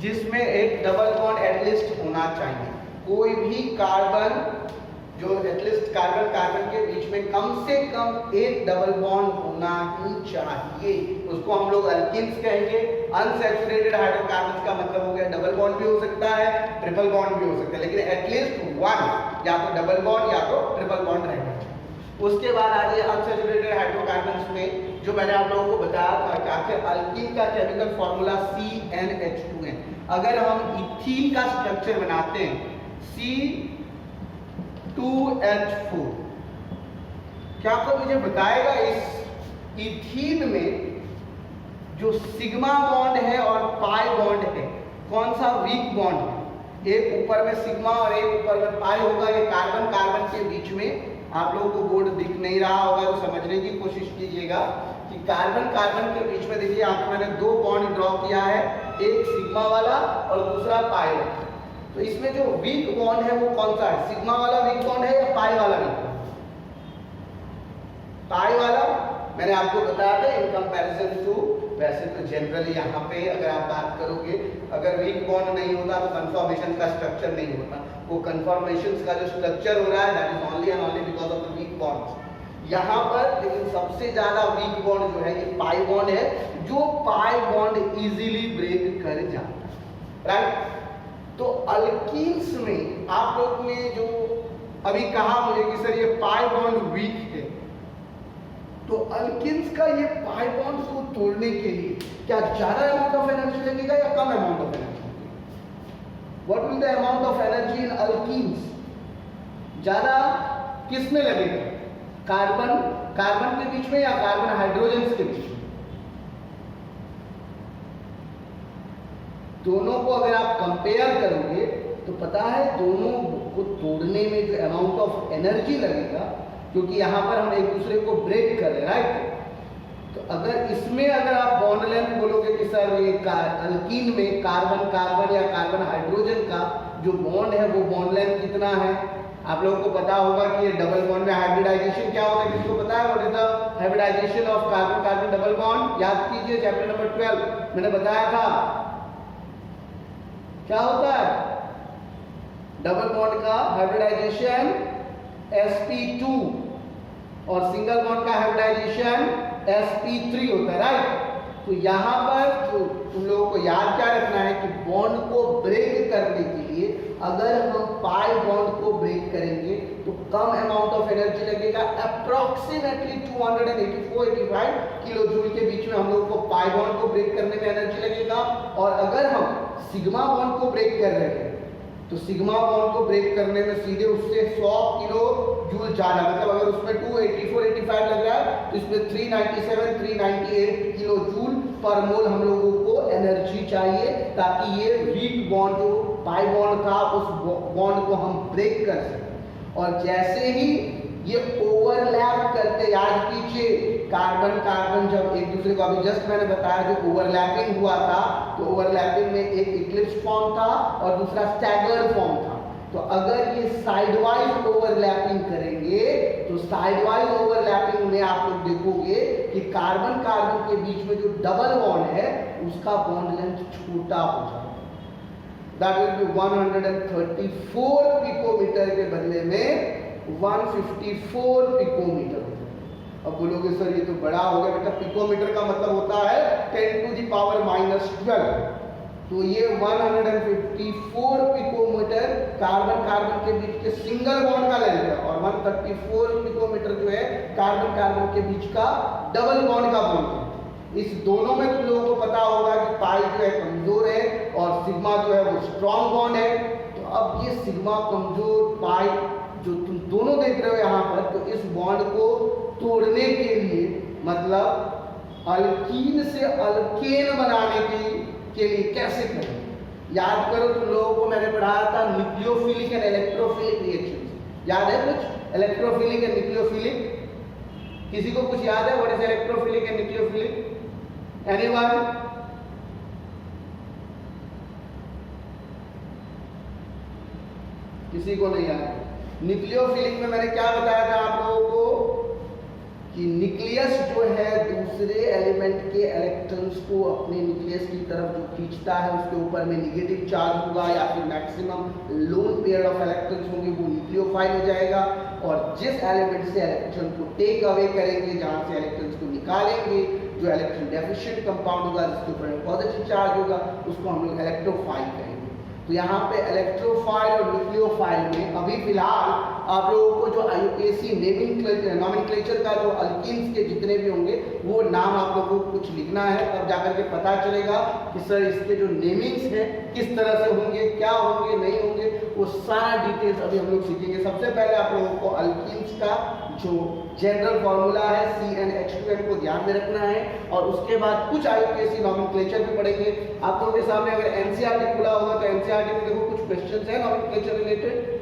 जिसमें एक डबल बॉन्ड एटलीस्ट होना चाहिए। कोई भी कार्बन जो एटलीस्ट कार्बन कार्बन के बीच में कम से कम एक डबल बॉन्ड होना ही चाहिए, उसको हम लोग अल्कीन्स कहेंगे। अनसैचुरेटेड हाइड्रोकार्बन्स का मतलब हो गया डबल बॉन्ड भी हो सकता है, ट्रिपल बॉन्ड भी हो सकता है, लेकिन एटलीस्ट वन या तो डबल बॉन्ड या तो ट्रिपल बॉन्ड रहेगा। उसके बाद आ जाए अनसैचुरेटेड हाइड्रोकार्बन्स में जो मैंने आप लोगों को बताया था कि आखिर अल्कीन का केमिकल फॉर्मूला CnH2n। अगर हम इथीन का स्ट्रक्चर बनाते हैं C2H4, क्या कोई मुझे बताएगा इस इथीन में जो सिग्मा बॉन्ड है और पाई बॉन्ड है कौन सा वीक बॉन्ड है? एक ऊपर में सिग्मा और एक ऊपर में पाई होगा। ये कार्बन कार्बन के बीच में, आप लोगों को बोर्ड दिख नहीं रहा होगा तो समझने की कोशिश कीजिएगा कि कार्बन कार्बन के बीच में देखिए आप मैंने दो बॉन्ड ड्रॉ किया है, एक सिग्मा वाला और दूसरा पाई वाला। तो इसमें जो वीक बॉन्ड है वो कौन सा है? सिग्मा वाला वीक बॉन्ड है या पाई वाला वीक बॉन्ड? पाई वाला। मैंने आपको बताया था इन कंपैरिजन टू, वैसे तो जनरली यहाँ पे अगर आप बात करोगे अगर वीक बॉन्ड नहीं होता तो कंफर्मेशन का स्ट्रक्चर नहीं होता। वो कंफर्मेशन का जो स्ट्रक्चर हो रहा है that is only and only because of the weak bonds. यहाँ पर लेकिन सबसे ज्यादा वीक बॉन्ड जो है ये पाई बॉन्ड है, जो पाई बॉन्ड इजीली ब्रेक कर जाता है, राइट। तो अल्कीन्स में आप लोग ने जो अभी कहा मुझे कि सर ये पाई बॉन्ड वीक है, तो अल्कीन्स का ये पाई बॉन्ड को तोड़ने के लिए क्या ज्यादा अमाउंट ऑफ एनर्जी लगेगा या कम amount of energy? What will the amount of energy in alkenes? ज्यादा किस में लगेगा? कार्बन कार्बन के बीच में या कार्बन हाइड्रोजन के बीच में? दोनों को अगर आप कंपेयर करोगे तो पता है दोनों को तोड़ने में जो अमाउंट ऑफ एनर्जी लगेगा, क्योंकि यहाँ पर हम एक दूसरे को ब्रेक कर रहे हैं, राइट। तो अगर इसमें अगर आप बॉन्ड लेंथ बोलोगे कि सर ये अल्कीन में कार्बन कार्बन या कार्बन हाइड्रोजन का जो बॉन्ड है वो बॉन्ड लेंथ कितना है? आप लोगों को पता होगा कि ये डबल बॉन्ड में हाइब्रिडाइजेशन क्या होता है, किसको पता है? What is the hybridization of carbon carbon double bond? याद कीजिए चैप्टर नंबर 12 मैंने बताया था क्या होता है डबल बॉन्ड का हाइब्रिडाइजेशन sp2 और सिंगल बॉन्ड का हाइब्रिडाइजेशन sp3 होता है, राइट। तो यहाँ पर जो तुम लोगों को याद क्या रखना है कि बॉन्ड को ब्रेक करने के लिए अगर हम पाई बॉन्ड को ब्रेक करेंगे तो कम अमाउंट ऑफ एनर्जी लगेगा, अप्रोक्सीमेटली 284-85 किलो जूल के बीच में हम लोगों को पाई बॉन्ड को ब्रेक करने में एनर्जी लगेगा। और अगर हम सिग्मा बॉन्ड को ब्रेक कर रहे हैं तो सिग्मा बॉन्ड को ब्रेक करने में सीधे उससे 100 किलो जूल ज्यादा, मतलब अगर उसमें 284-85 लग रहा है तो इसमें 397-398 किलो जूल पर मोल हम लोगों को एनर्जी चाहिए, ताकि ये वीक बॉन्ड जो पाई बॉन्ड था उस बॉन्ड को हम ब्रेक कर सकें। और जैसे ही ये ओवरलैप करते, याद कीजिए कार्बन कार्बन जब एक दूसरे को, अभी जस्ट मैंने बताया जो ओवरलैपिंग हुआ था तो ओवरलैपिंग में एक इक्लिप्स फॉर्म था और दूसरा स्टैगर्ड फॉर्म था। तो अगर ये साइडवाइज ओवरलैपिंग करेंगे तो साइडवाइज ओवरलैपिंग में आप लोग देखोगे कि कार्बन कार्बन के बीच में जो डबल बॉन्ड है उसका बॉन्ड लेंथ छोटा हो जाएगा। दैट विल बी 134 पिकोमीटर के बदले में 154 पिकोमीटर। अब बोलोगे सर ये तो बड़ा हो गया बेटा, पिकोमीटर का मतलब होता है 10⁻⁻12। तो ये 154 पिकोमीटर कार्बन कार्बन के बीच के सिंगल बॉन्ड का लेंथ है और 134 पिकोमीटर जो है कार्बन कार्बन के बीच का डबल बॉन्ड का बॉन्ड है। इस दोनों में तुम लोगों को पता होगा कि पाई जो है कमजोर है और सिग्मा जो है वो स्ट्रॉन्ग बॉन्ड है। तो अब ये सिग्मा कमजोर पाई जो तुम दोनों देख रहे हो यहाँ पर, तो इस बॉन्ड को तोड़ने के लिए, मतलब अल्कीन से अल्केन बनाने के लिए कैसे करें? याद करो तुम लोगों को मैंने पढ़ाया था न्यूक्लियोफिलिक एंड इलेक्ट्रोफिलिक रिएक्शंस, याद है कुछ? इलेक्ट्रोफिलिक एंड न्यूक्लियोफिलिक, किसी को कुछ याद है? What is electrophilic and nucleophilic? Anyone? किसी को नहीं याद? न्यूक्लियोफिलिक में मैंने क्या बताया था आप लोगों को कि न्यूक्लियस जो है दूसरे एलिमेंट के इलेक्ट्रॉन्स को अपने न्यूक्लियस की तरफ जो खींचता है, उसके ऊपर में नेगेटिव चार्ज होगा या फिर maximum lone pair of electrons होंगे, वो न्यूक्लियोफाइल हो जाएगा। और जिस एलिमेंट से इलेक्ट्रॉन को टेक अवे करेंगे, जहां से इलेक्ट्रॉन्स को निकालेंगे, जो इलेक्ट्रॉन डेफिशिएंट कंपाउंड होगा जिसके ऊपर पॉजिटिव चार्ज होगा, उसको हम लोग इलेक्ट्रोफाइल कहेंगे। तो यहाँ पे इलेक्ट्रोफाइल और न्यूक्लियोफाइल में अभी फिलहाल आप लोगों को जो IUPAC नॉमेनक्लेचर का जो अल्कीन्स के जितने भी होंगे वो नाम आप लोगों को कुछ लिखना है, तब जाकर के पता चलेगा कि सर इसके जो नेमिंग्स हैं किस तरह से होंगे, क्या होंगे, नहीं होंगे, वो सारा डिटेल्स अभी हम लोग सीखेंगे। सबसे पहले आप लोगों को अल्कीन्स का जो जनरल फॉर्मूला है CnH2n को ध्यान में रखना है, और उसके बाद कुछ IUPAC नॉमेनक्लेचर भी पढ़ेंगे। आप लोगों के सामने अगर NCERT खुला होगा तो NCERT में देखो कुछ क्वेश्चंस है नॉमेनक्लेचर रिलेटेड।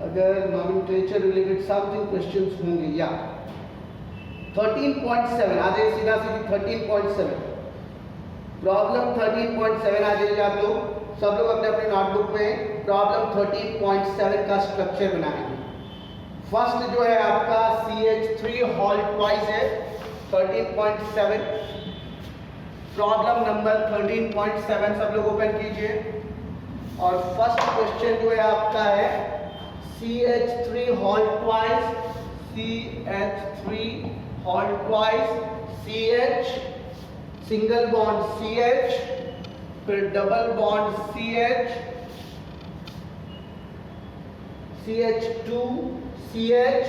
अगर नॉमेनक्लेचर रिलेटेड समथिंग क्वेश्चंस होंगे, या 13.7 आ जाइए, सीधा सीधी 13.7 प्रॉब्लम 13.7 आ जाइए। आप लोग सब लोग अपने अपने नोटबुक में प्रॉब्लम 13.7 का स्ट्रक्चर बनाएंगे। फर्स्ट जो है आपका CH3 हॉल ट्वाइस है 13.7, प्रॉब्लम नंबर 13.7 सब लोग ओपन कीजिए। और फर्स्ट क्वेश्चन जो है आपका है CH3 hall twice, CH3 hall twice, CH single bond CH, फिर double bond CH, CH2 CH,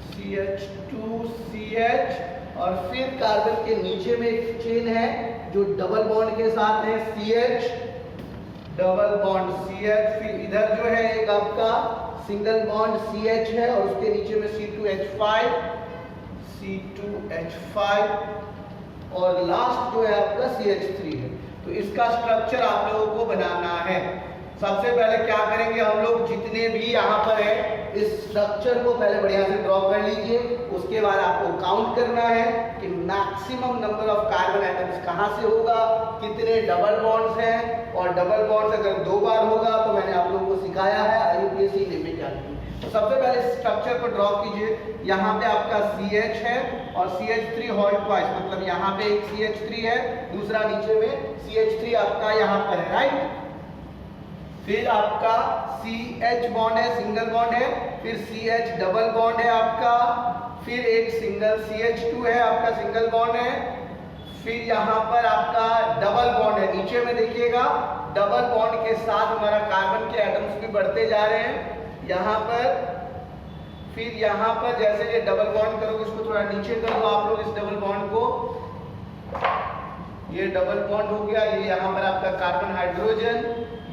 CH2 CH, और फिर कार्बन के नीचे में एक चेन है जो डबल बॉन्ड के साथ है CH, डबल बॉन्ड CH, फिर इधर जो है एक आपका सिंगल बॉन्ड CH है और उसके नीचे में C2H5, C2H5, और लास्ट जो है आपका CH3 है। तो इसका स्ट्रक्चर आप लोगों को बनाना है। सबसे पहले क्या करेंगे हम लोग, जितने भी यहाँ पर है इस स्ट्रक्चर को पहले बढ़िया से ड्रॉ कर लीजिए। उसके बाद आपको काउंट करना है कि maximum number of carbon atoms कहाँ से होगा, कितने डबल बॉन्ड्स हैं, और डबल बॉन्ड्स अगर 2 बार होगा तो मैंने आप लोगों को सिखाया है IUPAC लिमिट जानती। तो सबसे पहले स्ट्रक्चर को ड्रॉ कीजिए। यहाँ पे आपका CH है और CH3 हॉल ट्वाइस, मतलब यहाँ पे एक CH3 है, दूसरा नीचे में CH3 आपका यहाँ पर है, राइट। फिर आपका CH बॉन्ड है, सिंगल बॉन्ड है, फिर CH डबल बॉन्ड है आपका, फिर एक सिंगल CH2 है आपका, सिंगल बॉन्ड है, फिर यहाँ पर आपका डबल बॉन्ड है, नीचे में देखिएगा डबल बॉन्ड के साथ हमारा कार्बन के एटम्स भी बढ़ते जा रहे हैं यहाँ पर। फिर यहाँ पर जैसे ये डबल बॉन्ड करोगे, इसको थोड़ा नीचे कर दो आप लोग इस डबल बॉन्ड को, ये डबल बॉन्ड हो गया। ये यहाँ पर आपका कार्बन हाइड्रोजन,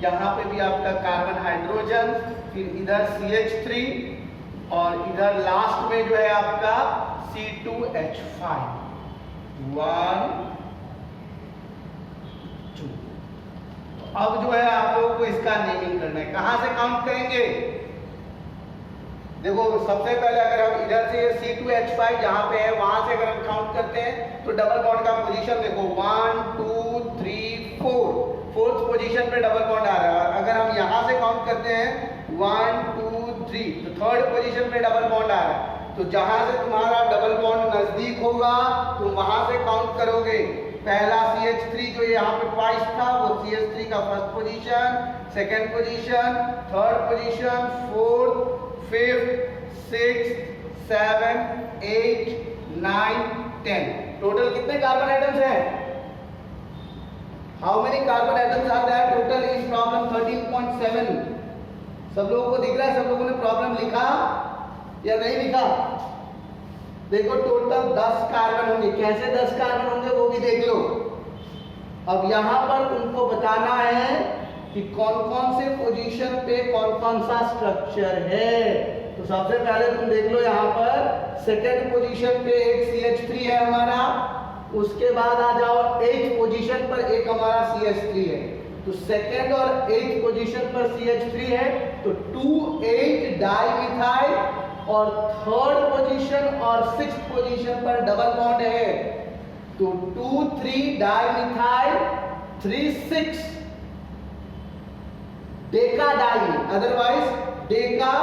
यहाँ पे भी आपका कार्बन हाइड्रोजन, फिर इधर CH3, और इधर लास्ट में जो है आपका C2H5, 1 2। अब जो है आप लोगों को इसका नेमिंग करना है। कहां से काउंट करेंगे? देखो सबसे पहले अगर हम इधर से C2H5 जहां पे है वहां से अगर हम काउंट करते हैं तो डबल बॉन्ड का पोजीशन देखो 1 2 3 4, फोर्थ पोजीशन पे डबल बॉन्ड आ रहा है। अगर हम यहां से काउंट करते हैं 1 2 3 तो थर्ड पोजीशन पे डबल बॉन्ड आ रहा है। तो जहां से तुम्हारा डबल बॉन्ड नजदीक होगा तुम वहां से काउंट करोगे। पहला CH3 जो यहाँ पे ट्वाइस था वो CH3 का first position, second position, third position, fourth, fifth, sixth, 7 8 9 10। Total कितने कार्बन एटम्स हैं? How many carbon atoms are there total is problem 13.7? सब लोगों को दिख रहा है? सब लोगों ने प्रॉब्लम लिखा या नहीं लिखा? देखो टोटल 10 कार्बन होंगे। कैसे 10 कार्बन होंगे वो भी देख लो। अब यहाँ पर तुमको बताना है कि कौन कौन से पोजीशन पे कौन कौन सा स्ट्रक्चर है। तो सबसे पहले तुम देख लो यहाँ पर सेकंड पोजीशन पे एक CH3 है हमारा, उसके बाद आ जाओ 8th पोजीशन पर एक हमारा CH3 है। तो सेकंड और 8th पोजीशन पर CH3 है तो 2,8 डाइमिथाइल, और थर्ड पोजीशन और 6th पोजीशन पर डबल बॉन्ड है तो 2,3 dimethyl 3,6 Deka diamine, otherwise Deka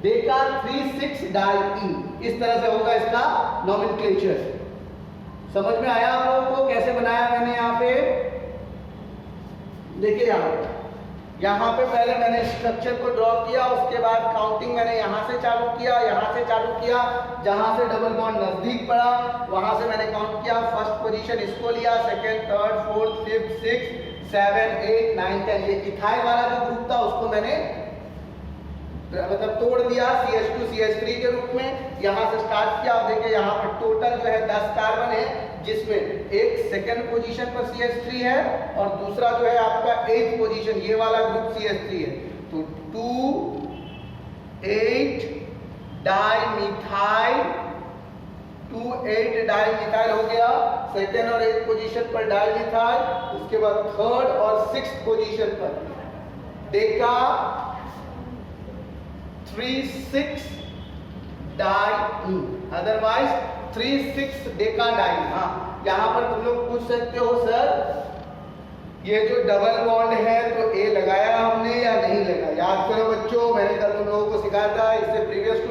3,6 diamine, इस तरह से होगा इसका नॉमेनक्लेचर। समझ में आया आप लोगों को कैसे बनाया मैंने यहाँ पे? देखिए यहाँ पे पहले मैंने स्ट्रक्चर को ड्रॉ किया, उसके बाद काउंटिंग मैंने यहाँ से चालू किया, यहाँ से चालू किया, जहाँ से डबल बॉन्ड नजदीक पड़ा वहां से मैंने काउंट किया। फर्स्ट पोजीशन इसको लिया, सेकंड, थर्ड, फोर्थ, फिफ्थ, 6, 7, 8, 9, 10, ये इथाइल वाला जो ग्रुप था उसको मैंने मतलब तोड़ दिया CH2 CH3 के रूप में। यहाँ से स्टार्ट किया। आप देखिए यहाँ पर टोटल जो है 10 कार्बन है, जिसमें एक सेकंड पोजीशन पर CH3 है और दूसरा जो है आपका 8th पोजीशन, ये वाला ग्रुप CH3 है। तो 2,8 डाइमिथाइल 2,8 डाइमिथाइल हो गया सेकंड और 8th पोजीशन पर डाइमिथाइल। उसके बाद थर्ड और 6th पोजीशन पर Deka 3,6 diamine, otherwise 3,6 Deka diamine. हाँ, यहाँ पर तुम लोग पूछ सकते हो सर ये जो डबल बॉन्ड है तो ए लगाया हमने या नहीं लगाया? याद करो बच्चों, मैंने कल तुम लोगों को सिखाया था इससे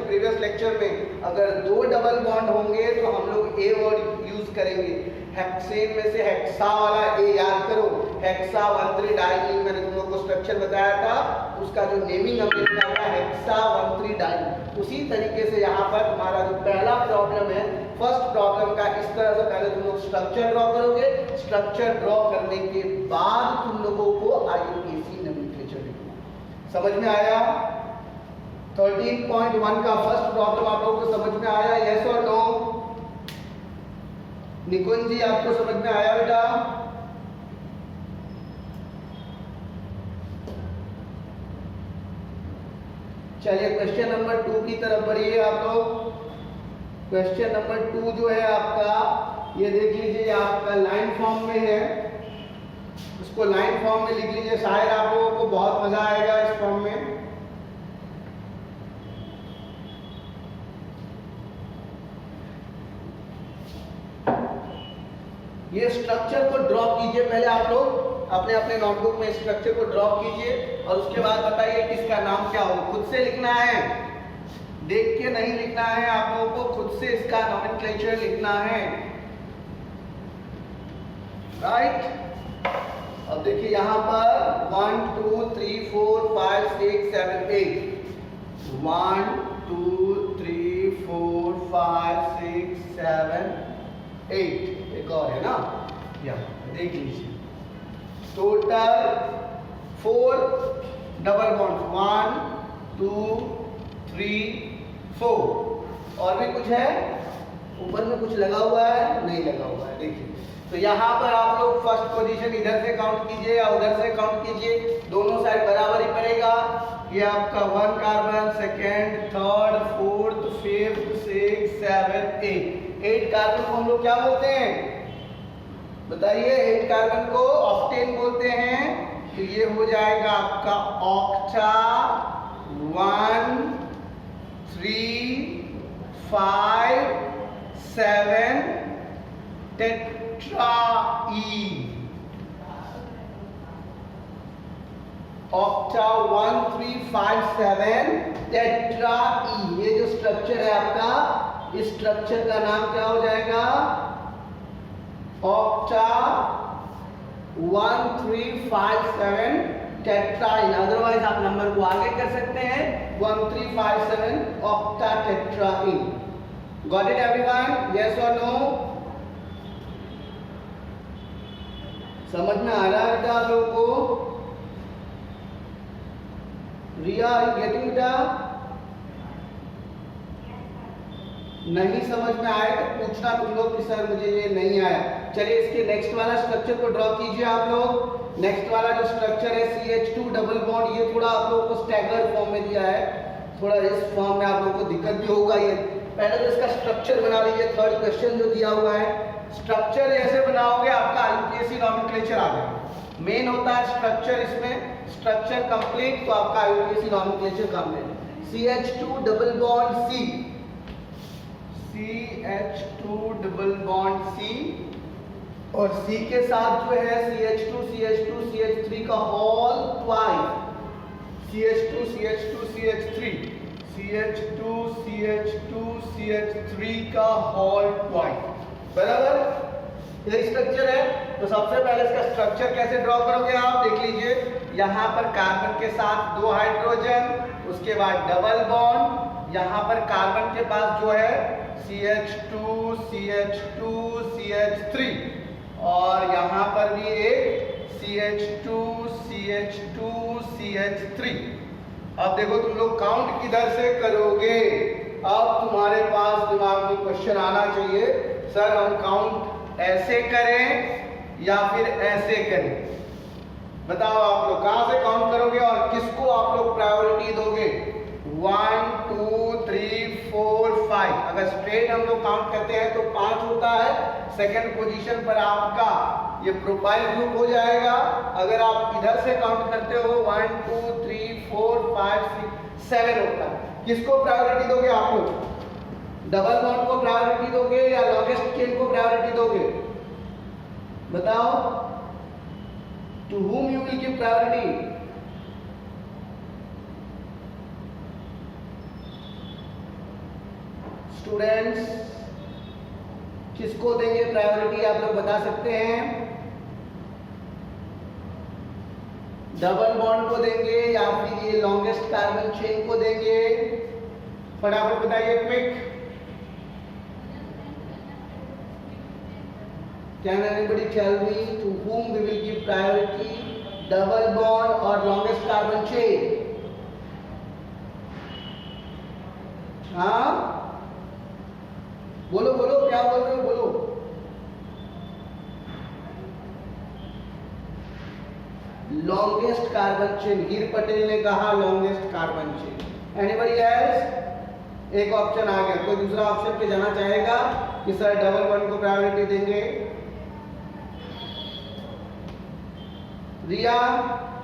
प्रीवियस लेक्चर में, अगर 2 डबल बॉन्ड होंगे तो हम लोग ए वर्ड यूज करेंगे। हेक्सेन में से हेक्सा वाला ए याद करो, हेक्सा 1,3 डाइमीन मैंने तुम लोगों को स्ट्रक्चर बताया था, उसका जो नेमिंग हमने किया था हेक्सा 1,3 डाइमीन। उसी तरीके से यहाँ पर हमारा जो पहला प्रॉब्लम है, फर्स्ट प्रॉब्लम का इस तरह से पहले तुम लोग स्ट्रक्चर ड्रॉ करोगे, स्ट्रक्चर ड्रॉ करने के बाद तुम लोगों को IUPAC नोमेनक्लेचर लिखना। समझ में आया? 13.1 का फर्स्ट प्रॉब्लम आप लोगों को समझ में आया? यस और नो? निकुंज जी आपको समझ में आया बेटा? चलिए क्वेश्चन नंबर 2 की तरफ बढ़िए आप लोग। क्वेश्चन नंबर 2 जो है आपका, ये देख लीजिए आपका लाइन फॉर्म में है, उसको लाइन फॉर्म में लिख लीजिए, शायद आप लोगों को बहुत मजा आएगा इस फॉर्म में। ये स्ट्रक्चर को ड्रॉ कीजिए पहले आप लोग अपने अपने नोटबुक में, स्ट्रक्चर को ड्रॉ कीजिए और उसके बाद बताइए कि इसका नाम क्या हो। खुद से लिखना है, देख के नहीं लिखना है, आप लोगों को खुद से इसका नोमेनक्लेचर लिखना है, राइट? अब देखिए यहाँ पर 1 2 3 4 5 6 7 8 1 2 3 4 5 6 7 8, एक और है ना, यहाँ देख लीजिए टोटल 4 डबल बॉन्ड 1 2 3 4, और भी कुछ है ऊपर में कुछ लगा हुआ है? नहीं लगा हुआ है। देखिए तो यहाँ पर आप लोग फर्स्ट पोजीशन इधर से काउंट कीजिए या उधर से काउंट कीजिए, दोनों साइड बराबर ही पड़ेगा। ये आपका 1 carbon, second, third, fourth, fifth, 6 7 8 carbon को हम लोग क्या बोलते हैं बताइए? 8 कार्बन को ऑक्टेन बोलते हैं। तो ये हो जाएगा आपका ऑक्टा 1 3 5 7 टेट्राई, ऑक्टा 1 3 5 7 टेट्राई। ये जो स्ट्रक्चर है आपका, इस स्ट्रक्चर का नाम क्या हो जाएगा? ऑक्टा 1 3 5 7 टेट्राइन, अदरवाइज आप नंबर को आगे कर सकते हैं 1 3 5 7 octa tetrayne. Got it everyone? Yes और नो? समझ में आ रहा है बेटा आप लोगों को? रिया आर यू गेटिंग बेटा? नहीं समझ में आए तो पूछना तुम लोग कि सर मुझे ये नहीं आया। चलिए इसके नेक्स्ट वाला स्ट्रक्चर को ड्रॉ कीजिए आप लोग। नेक्स्ट वाला जो स्ट्रक्चर है CH2 डबल बॉन्ड, ये थोड़ा आप लोगों को स्टैगर्ड फॉर्म में दिया है, थोड़ा इस फॉर्म में आप लोगों को दिक्कत भी होगा। ये पहले तो इसका स्ट्रक्चर बना लीजिए, थर्ड क्वेश्चन जो दिया हुआ है स्ट्रक्चर ऐसे बनाओगे आपका यूपीएससी नॉमेनक्लेचर आ गया। मेन होता है स्ट्रक्चर, इसमें स्ट्रक्चर कंप्लीट तो आपका UPSC nomenclature complete. CH2 double bond C, CH2 double bond C और C के साथ जो है CH2 CH2 CH3 का whole twice, CH2 CH2 CH3 CH2 CH2 CH3 का होल ट्वाइस, बराबर। यही स्ट्रक्चर है। तो सबसे पहले इसका स्ट्रक्चर कैसे ड्रॉ करोगे आप देख लीजिए। यहाँ पर कार्बन के साथ 2 हाइड्रोजन, उसके बाद डबल बॉन्ड, यहाँ पर कार्बन के पास जो है CH2 CH2 CH3 और यहाँ पर भी एक CH2 CH2 CH3। अब देखो तुम लोग काउंट किधर से करोगे। अब तुम्हारे पास दिमाग में क्वेश्चन आना चाहिए, सर हम काउंट ऐसे करें या फिर ऐसे करें। बताओ आप लोग कहां से काउंट करोगे और किसको आप लोग प्रायोरिटी दोगे। 1 2 3 4 5। अगर स्ट्रेट हम लोग काउंट करते हैं तो 5 होता है। सेकंड पोजीशन पर आपका ये प्रोफाइल ग्रुप हो जाएगा। अगर आप इधर से काउंट करते हो 1 2 3 4 5 6 7 होता है। किसको प्रायोरिटी दोगे आप लोग। डबल बॉन्ड को प्रायोरिटी दोगे या लॉन्गेस्ट चेन को प्रायोरिटी दोगे, बताओ। To whom you will give priority? Students किसको देंगे प्रायोरिटी आप लोग बता सकते हैं। डबल बॉन्ड को देंगे या फिर ये लॉन्गेस्ट कार्बन चेन को देंगे, फटाफट बताइए quick. Can anybody tell me to whom we will give priority, double bond or longest carbon chain? हाँ बोलो बोलो क्या बोल रहे हो बोलो। लॉन्गेस्ट कार्बन चेन, हीर पटेल ने कहा longest carbon chain. Anybody else? एक ऑप्शन आ गया, कोई दूसरा ऑप्शन पे जाना चाहेगा कि सर डबल बॉन्ड को प्रायोरिटी देंगे। रिया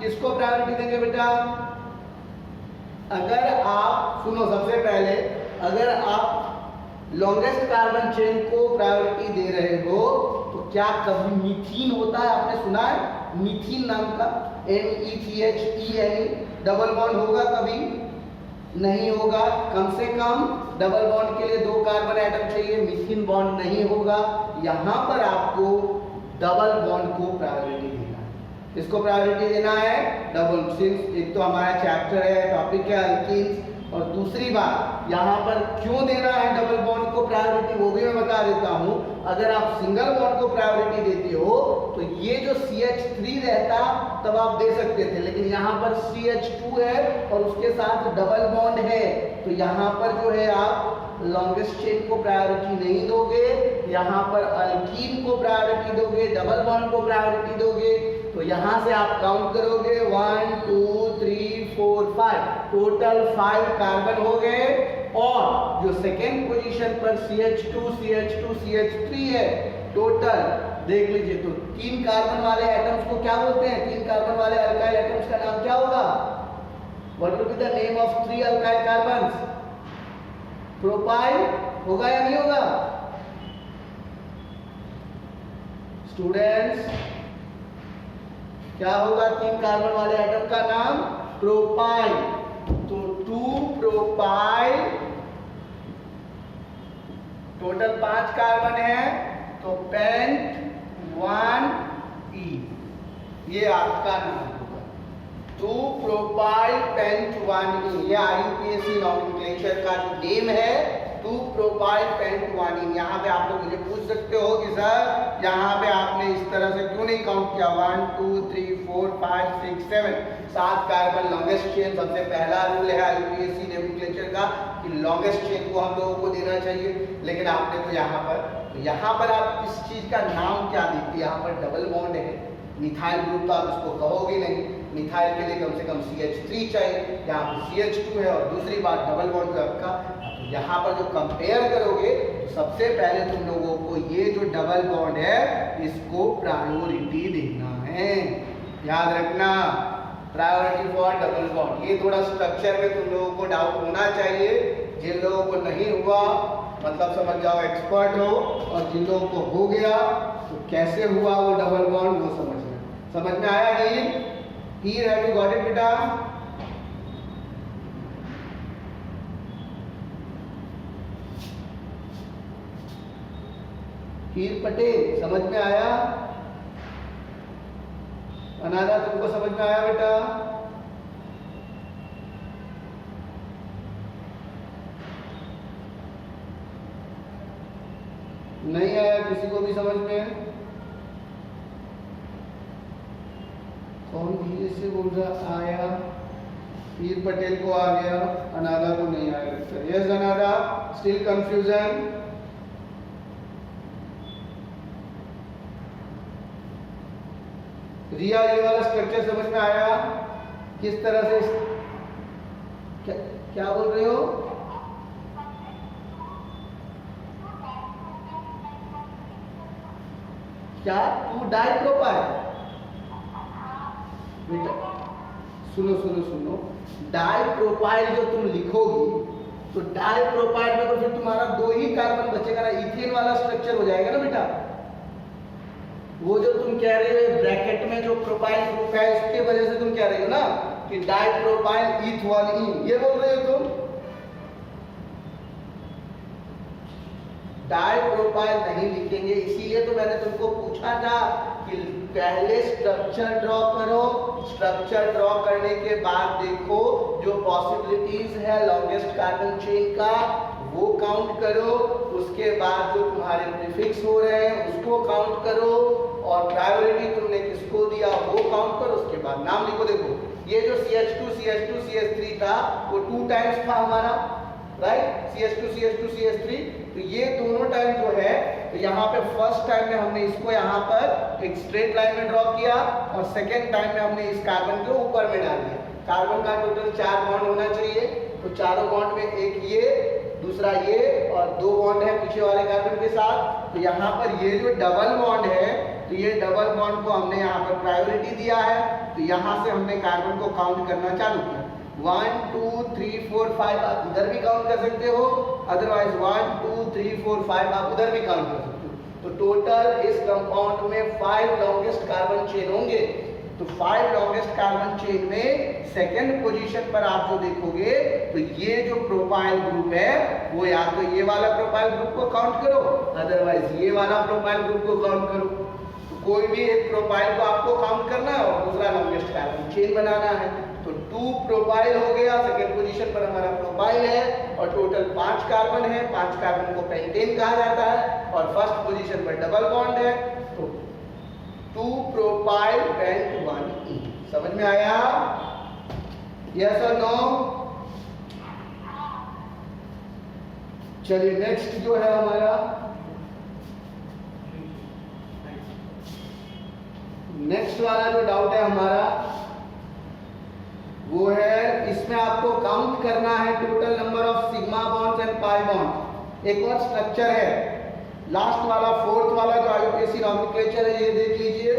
किसको प्रायोरिटी देंगे बेटा। अगर आप सुनो, सबसे पहले अगर आप लॉन्गेस्ट कार्बन चेन को प्रायोरिटी दे रहे हो तो क्या कभी मीथीन होता है, आपने सुना है मीथीन नाम का, METHENE, डबल बॉन्ड होगा कभी नहीं होगा। कम से कम डबल बॉन्ड के लिए 2 कार्बन एटम चाहिए, मीथीन बॉन्ड नहीं होगा। यहां पर आपको डबल बॉन्ड को प्रायोरिटी देना है। इसको प्रायोरिटी देना है डबल, सिंस एक तो हमारा चैप्टर है, टॉपिक है अल्कीन्स, और दूसरी बात यहाँ पर क्यों देना है डबल बॉन्ड को प्रायोरिटी वो भी मैं बता देता हूँ। अगर आप सिंगल बॉन्ड को प्रायोरिटी देते हो तो ये जो CH3 रहता तब आप दे सकते थे, लेकिन यहाँ पर CH2 है और उसके साथ डबल बॉन्ड है, तो यहाँ पर जो है आप लॉन्गेस्ट चेन को प्रायोरिटी नहीं दोगे, यहाँ पर अल्कीन को प्रायोरिटी दोगे, डबल बॉन्ड को प्रायोरिटी दोगे। तो यहाँ से आप काउंट करोगे 1 2 3 4 5, टोटल 5 कार्बन हो गए। और जो सेकेंड पोजीशन पर CH2 CH2 CH3 है, टोटल देख लीजिए तो 3 कार्बन वाले एटम्स को क्या बोलते हैं, 3 कार्बन वाले अल्काइल एटम्स का नाम क्या होगा। What will be the name of 3 alkyl carbons. Propyl होगा या नहीं होगा स्टूडेंट्स, क्या होगा 3 कार्बन वाले एटम का नाम प्रोपाइल। तो 2 प्रोपाइल, टोटल 5 कार्बन है तो पेंट 1E, ये आपका नाम होगा 2 प्रोपाइल पेंट 1E। ये IUPAC नॉमेनक्लेचर का जो नेम है 2 प्रोपाइल पेंट 1E। यहाँ पे आप लोग मुझे पूछ सकते हो कि सर यहाँ पे आपने इस तरह से क्यों नहीं काउंट किया, 1 2 3 4 5 6 7, 7 कार्बन लॉन्गेस्ट चेन सबसे पहला रूल है IUPAC नॉमेनक्लेचर लगा कि लॉन्गेस्ट चेन को हम लोगों को देना चाहिए, लेकिन आपने तो यहाँ पर आप इस चीज का नाम क्या देते, यहाँ पर डबल बॉन्ड है, मिथाइल ग्रुप तो आप इसको कहोगे नहीं, मिथाइल के लिए कम से कम CH3 चाहिए, यहाँ पर CH2 है, और दूसरी बात डबल बॉन्ड आपका। तो यहाँ पर जो कंपेयर करोगे तो सबसे पहले तुम लोगों को ये जो डबल बॉन्ड है इसको प्रायोरिटी देना है, याद रखना, प्रायोरिटी फॉर डबल बॉन्ड। ये थोड़ा स्ट्रक्चर में तुम लोगों को डाउट होना चाहिए, जिन लोगों को नहीं हुआ मतलब समझ जाओ एक्सपर्ट हो, और जिन लोगों को हो गया तो कैसे हुआ वो डबल बॉन्ड वो समझ में आया। हीर हैव यू गॉट इट बेटा? हीर पटेल समझ में आया? अनादा तुमको समझ में आया बेटा? नहीं आया किसी को भी समझ में? कौन धीरे से बोल रहा आया? हीर पटेल को आ गया, अनादा को नहीं आया। Yes अनादा, still confusion? रिया ये वाला स्ट्रक्चर समझ में आया? किस तरह से क्या बोल रहे हो? क्या टू डाइप्रोपाइल? बेटा सुनो, डाइप्रोपाइल जो तुम लिखोगी तो डाइप्रोपाइल में तो फिर तुम्हारा 2 ही कार्बन बचेगा ना, इथेन वाला स्ट्रक्चर हो जाएगा ना बेटा। वो जो तुम कह रहे हो ब्रैकेट में जो प्रोपाइल ग्रुप है उसके वजह से तुम कह रहे हो ना कि डाइप्रोपाइल इथवालीन, ये बोल रहे हो तुम। डाइप्रोपाइल नहीं लिखेंगे, इसीलिए तो मैंने तुमको पूछा था कि पहले स्ट्रक्चर ड्रॉ करो, स्ट्रक्चर ड्रॉ करने के बाद देखो जो पॉसिबिलिटीज है लॉन्गेस्ट कार्बन चेन का वो काउंट करो, उसके बाद जो तुम्हारे प्रीफिक्स हो रहे हैं उसको काउंट करो, और प्रायोरिटी तुमने किसको दिया वो काउंट करो, उसके बाद नाम लिखो। देखो ये जो CH3 था वो 2 टाइम्स था हमारा, राइट? CH2 तो ये दोनों टाइम जो है तो यहाँ पे फर्स्ट टाइम में हमने इसको यहाँ पर एक स्ट्रेट लाइन में ड्रॉ किया, और सेकेंड टाइम में हमने इस कार्बन को ऊपर में डाल दिया। कार्बन का टोटल 4 बॉन्ड होना चाहिए, तो चारों बॉन्ड में एक ये, दूसरा ये, और 2 बॉन्ड है पीछे वाले कार्बन के साथ। तो यहाँ पर ये जो डबल बॉन्ड है तो ये डबल बॉन्ड को हमने यहाँ पर प्रायोरिटी दिया है, तो यहाँ से हमने कार्बन को काउंट करना चालू किया। 1 2 3 4 5 आप इधर भी काउंट कर सकते हो, अदरवाइज 1 2 3 4 5 आप उधर भी काउंट कर सकते हो। तो टोटल इस कंपाउंड में 5 लॉन्गेस्ट कार्बन चेन होंगे। तो 5 लॉन्गेस्ट कार्बन चेन में सेकंड पोजीशन पर आप जो देखोगे तो ये जो प्रोपाइल ग्रुप है वो या तो ये वाला प्रोपाइल ग्रुप को काउंट करो, अदरवाइज ये वाला प्रोपाइल ग्रुप को काउंट करो। तो कोई भी एक प्रोपाइल को आपको काउंट करना है और दूसरा लॉन्गेस्ट कार्बन चेन बनाना है। तो 2 प्रोपाइल हो गया, सेकंड पोजीशन पर हमारा प्रोपाइल है, और टोटल 5 कार्बन है। 5 कार्बन को पेंटेन कहा जाता है, और फर्स्ट पोजीशन पर डबल बॉन्ड है, तो 2 प्रोपाइल पेंट 1 ई। समझ में आया? यस और नो? चलिए नेक्स्ट जो है हमारा नेक्स्ट वाला जो डाउट है हमारा वो है, इसमें आपको काउंट करना है total number of sigma bonds and pi bonds. एक और स्ट्रक्चर है लास्ट वाला, 4th वाला जो IUPAC नॉमेनक्लेचर है, ये देख लीजिए।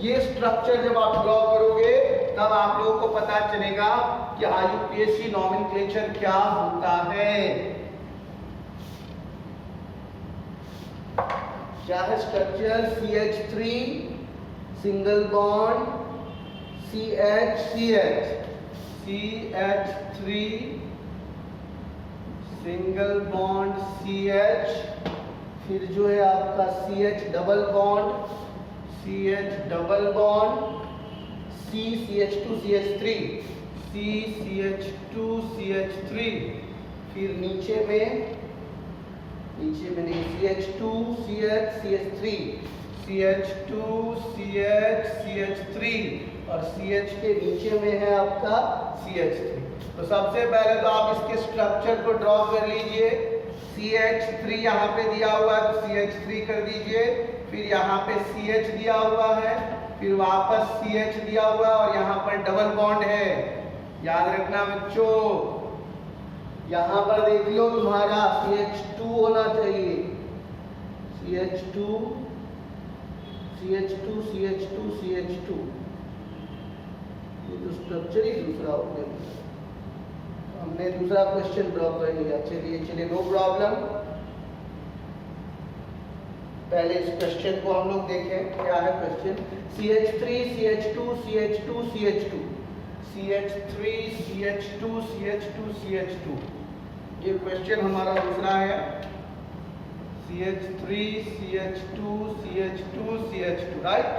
ये स्ट्रक्चर जब आप ड्रॉ करोगे तब आप लोगों को पता चलेगा कि IUPAC नॉमेनक्लेचर क्या होता है। क्या है structure? CH3 single bond CH CH3 single bond CH, फिर जो है आपका CH double bond C CH2 CH3 C CH2 CH3, फिर नीचे में नहीं CH2 CH CH3 CH2 CH CH3, और CH के नीचे में है आपका CH3। तो सबसे पहले तो आप इसके स्ट्रक्चर को ड्रॉ कर लीजिए। CH3 यहाँ पे दिया हुआ है तो CH3 कर दीजिए, फिर यहाँ पे CH दिया हुआ है, फिर वापस CH दिया हुआ है और यहाँ पर डबल बॉन्ड है। याद रखना बच्चों, यहाँ पर देख लो तुम्हारा CH2 होना चाहिए, CH2 CH2 CH2 CH2, ये तो स्ट्रक्चर ही दूसरा हो गया। हमने दूसरा क्वेश्चन ड्रॉ कर लिया। चलिए नो प्रॉब्लम। पहले इस क्वेश्चन को हम लोग देखें, क्या है question. CH3 CH2 CH2 CH2 CH3 CH2 CH2 CH2, ये क्वेश्चन हमारा दूसरा है। CH3 CH2 CH2 CH2, right.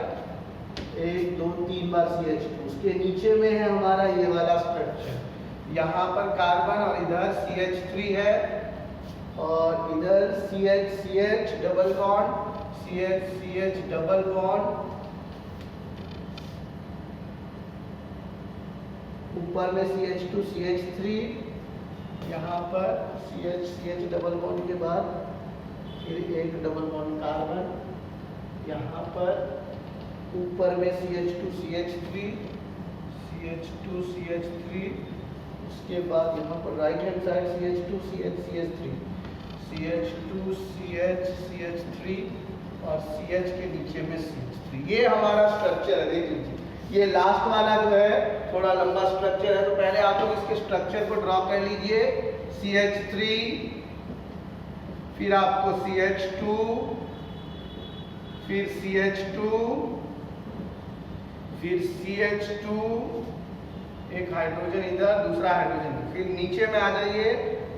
1 2 3 बार CH2। उसके नीचे में है हमारा ये वाला स्ट्रक्चर, यहाँ पर कार्बन और इधर CH3 है और इधर CH CH double bond, CH CH double bond, ऊपर में CH2 CH3, यहाँ पर CH CH डबल बॉन्ड के बाद फिर एक डबल बॉन्ड कार्बन, यहाँ पर ऊपर में CH2 CH3 CH2 CH3, उसके बाद यहाँ पर right hand side CH2 CH CH3 CH2 CH CH3 और CH के नीचे में CH3। ये हमारा स्ट्रक्चर है, देख लीजिए। ये लास्ट वाला जो है थोड़ा लंबा स्ट्रक्चर है, तो पहले आप लोग इसके स्ट्रक्चर को ड्रॉ कर लीजिए। CH3, फिर आपको CH2, फिर CH2, फिर CH2, एक हाइड्रोजन इधर, दूसरा हाइड्रोजन, फिर नीचे में आ जाइए,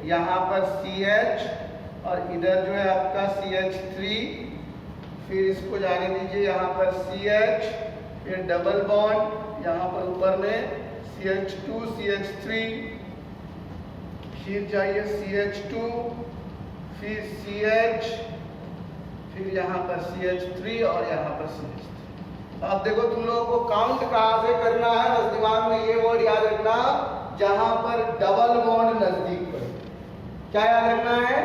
यहाँ पर CH और इधर जो है आपका CH3, फिर इसको जाने दीजिए, यहाँ पर CH, फिर डबल बॉन्ड, यहाँ पर ऊपर में CH2 CH3, फिर जाइए CH2, फिर CH, फिर यहाँ पर CH3 और यहाँ पर CH3। अब देखो तुम लोगों को काउंट कहाँ से करना है, बस दिमाग में ये वर्ड याद रखना, जहां पर डबल बॉन्ड नजदीक पड़े। क्या याद रखना है?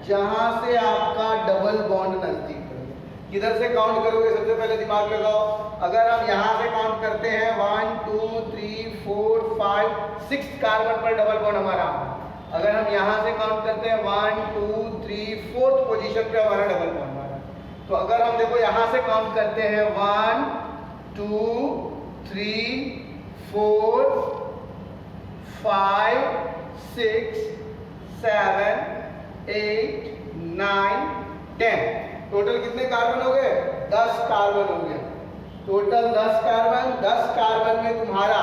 जहां से आपका डबल बॉन्ड नजदीक पड़े। किधर से काउंट करोगे? सबसे पहले दिमाग लगाओ। अगर हम यहां से काउंट करते हैं 1 2 3 4 5 6 कार्बन पर डबल बॉन्ड हमारा। अगर हम यहां से काउंट करते हैं 1 2 3 4th पोजीशन पे हमारा डबल बॉन्ड हमारा। तो अगर हम देखो यहां से काउंट करते हैं 1 2 3 4 5 6 7 8 9 10, टोटल कितने कार्बन हो गए? 10 कार्बन हो गए। Total 10 carbon. 10 कार्बन में तुम्हारा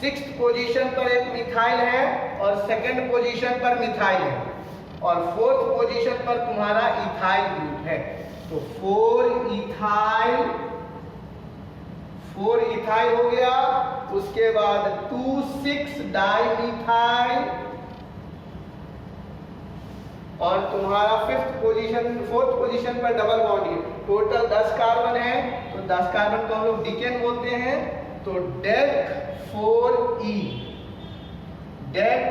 6th पोजीशन पर एक मिथाइल है और 2nd पोजीशन पर मिथाइल है और 4th पोजीशन पर तुम्हारा इथाइल ग्रुप है। तो 4 इथाइल हो गया। उसके बाद 2 6 डाइमिथाइल और तुम्हारा 4th पोजीशन पर डबल बॉन्ड है। टोटल 10 कार्बन है, तो 10 कार्बन को हम लोग डिकेन बोलते हैं। तो डेक 4E, डेक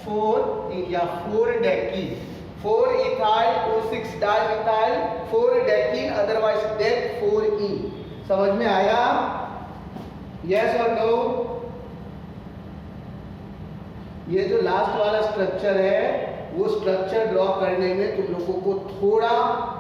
4E या 4 डेकी, 4 ethyl 2 6 dimethyl 4 decene, otherwise dec 4E। समझ में आया? यस और नो? ये जो लास्ट वाला स्ट्रक्चर है वो स्ट्रक्चर ड्रॉ करने में तुम लोगों को थोड़ा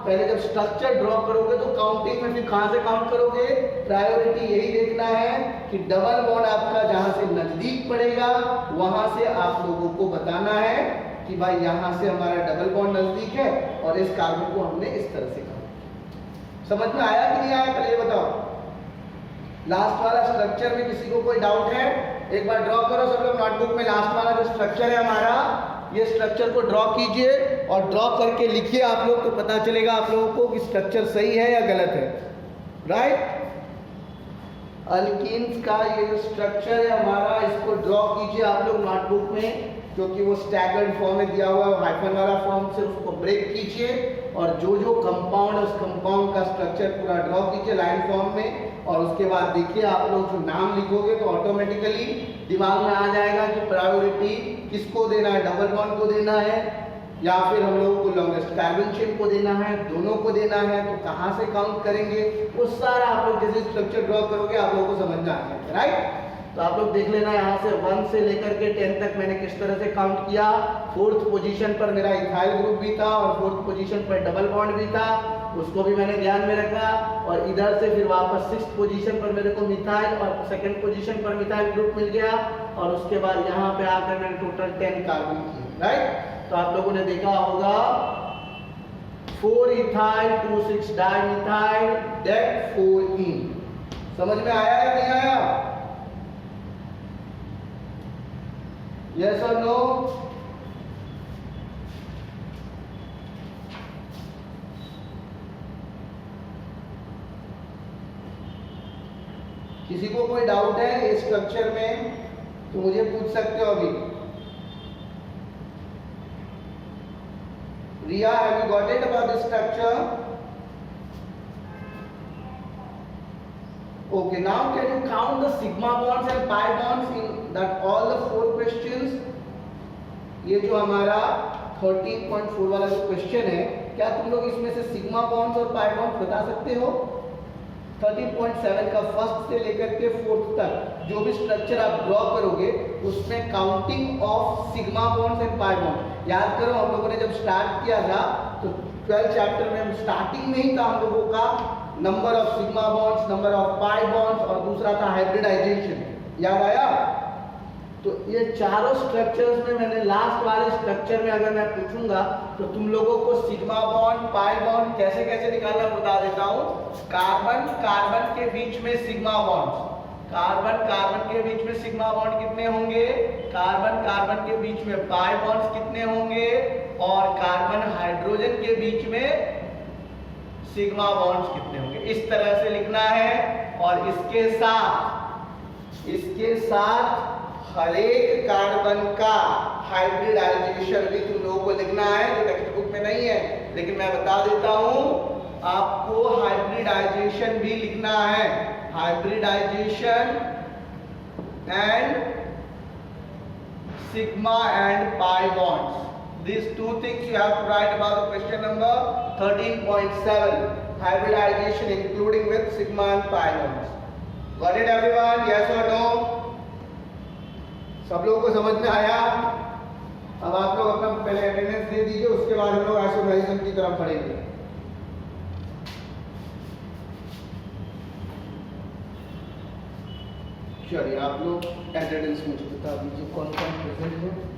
पहले, जब स्ट्रक्चर ड्रॉ करोगे तो काउंटिंग में फिर कहां से काउंट करोगे? प्रायोरिटी यही देखना है कि डबल बॉन्ड आपका जहां से नजदीक पड़ेगा वहां से आप लोगों को बताना है कि भाई यहां से हमारा डबल बॉन्ड नजदीक है और इस कार्बन को हमने इस तरह से काउंट। समझ में आया कि नहीं आया? पहले बताओ। लास्ट वाला स्ट्रक्चर में किसी को कोई डाउट है? एक बार ड्रॉ करो सब लोग नोटबुक में। लास्ट वाला जो स्ट्रक्चर है हमारा, ये स्ट्रक्चर को ड्रॉ कीजिए और ड्रॉ करके लिखिए आप लोग, तो पता चलेगा आप लोगों को कि स्ट्रक्चर सही है या गलत है। राइट? अल्कीन्स का ये जो स्ट्रक्चर है हमारा, इसको ड्रॉ कीजिए आप लोग नोटबुक में, क्योंकि वो स्टैगर्ड फॉर्म में दिया हुआ है, हाइफन वाला फॉर्म से उसको ब्रेक कीजिए और जो जो कंपाउंड है उस कंपाउंड का स्ट्रक्चर पूरा ड्रॉ कीजिए लाइन फॉर्म में। और उसके बाद देखिए आप लोग जो नाम लिखोगे तो ऑटोमेटिकली दिमाग में आ जाएगा कि प्रायोरिटी किसको देना है, डबल बॉन्ड को देना है या फिर हम लोगों को लॉन्गेस्ट कार्बन चेन को देना है, दोनों को देना है, तो कहाँ से काउंट करेंगे वो सारा आप लोग जैसे स्ट्रक्चर ड्रॉ करोगे आप लोगों को समझ में आ जाएगा, राइट। तो आप लोग देख लेना यहाँ से 1 से लेकर के 10 तक मैंने किस तरह से काउंट किया। 4th पोजीशन पर मेरा इथाइल ग्रुप भी था और 4th पोजीशन पर डबल बॉन्ड भी था, उसको भी मैंने ध्यान में रखा। और इधर से फिर वापस 6th पोजीशन पर मेरे को मिथाइल और 2nd पोजीशन पर मिथाइल ग्रुप मिल गया और उसके बाद यहाँ पे आकर मैंने टोटल 10 कार्बन किए, राइट। तो आप लोगों ने देखा होगा 4 इथाइल 2 6 डाइमिथाइल दैट 4 इन। समझ में आया या नहीं आया? यस और नो? किसी को कोई डाउट है इस स्ट्रक्चर में तो मुझे पूछ सकते हो अभी। रिया, have you got it about the structure? Okay, now can you count the sigma bonds and pi bonds in that all the 4 questions? ये जो हमारा 13.4 वाला जो क्वेश्चन है, क्या तुम लोग इसमें से सिग्मा बॉन्ड्स और पाई बॉन्ड्स बता सकते हो? 13.7 का फर्स्ट से लेकर के 4th तक जो भी स्ट्रक्चर आप ड्रॉ करोगे उसमें counting of sigma bonds and pi bonds याद करो। हम लोगों ने जब स्टार्ट किया था तो 12th चैप्टर में हम स्टार्टिंग में ही था हम लोगों का number of sigma bonds, number of pi bonds और दूसरा था हाइब्रिडाइजेशन, याद आया? तो ये चारों स्ट्रक्चर्स में मैंने लास्ट वाले स्ट्रक्चर में अगर मैं पूछूंगा तो तुम लोगों को सिग्मा बॉन्ड पाई बॉन्ड कैसे कैसे निकालना बता देता हूँ। कार्बन कार्बन के बीच में सिग्मा बॉन्ड्स, कार्बन कार्बन के बीच में सिग्मा बॉन्ड कितने होंगे, कार्बन कार्बन के बीच में पाई बॉन्ड्स कितने होंगे और कार्बन हाइड्रोजन के बीच में सिग्मा बॉन्ड्स कितने होंगे। इस तरह से लिखना है और इसके साथ हर एक कार्बन का हाइब्रिडाइजेशन भी तुम लोगों को लिखना है जो टेक्स्ट बुक में नहीं है, लेकिन मैं बता देता हूं आपको हाइब्रिडाइजेशन भी लिखना है। Hybridization and sigma and pi bonds, these 2 things you have to write about the question number 13.7, hybridization including with sigma and pi bonds. Got it everyone? Yes or no? सब लोगों को समझ में आया? अब आप लोग अपना पहले अटेंडेंस दे दीजिए, उसके बाद हम लोग आइसोमराइजेशन की तरफ पढ़ेंगे। चलिए आप लोग अटेंडेंस मुझे बता दीजिए कौन कौन प्रेजेंट है।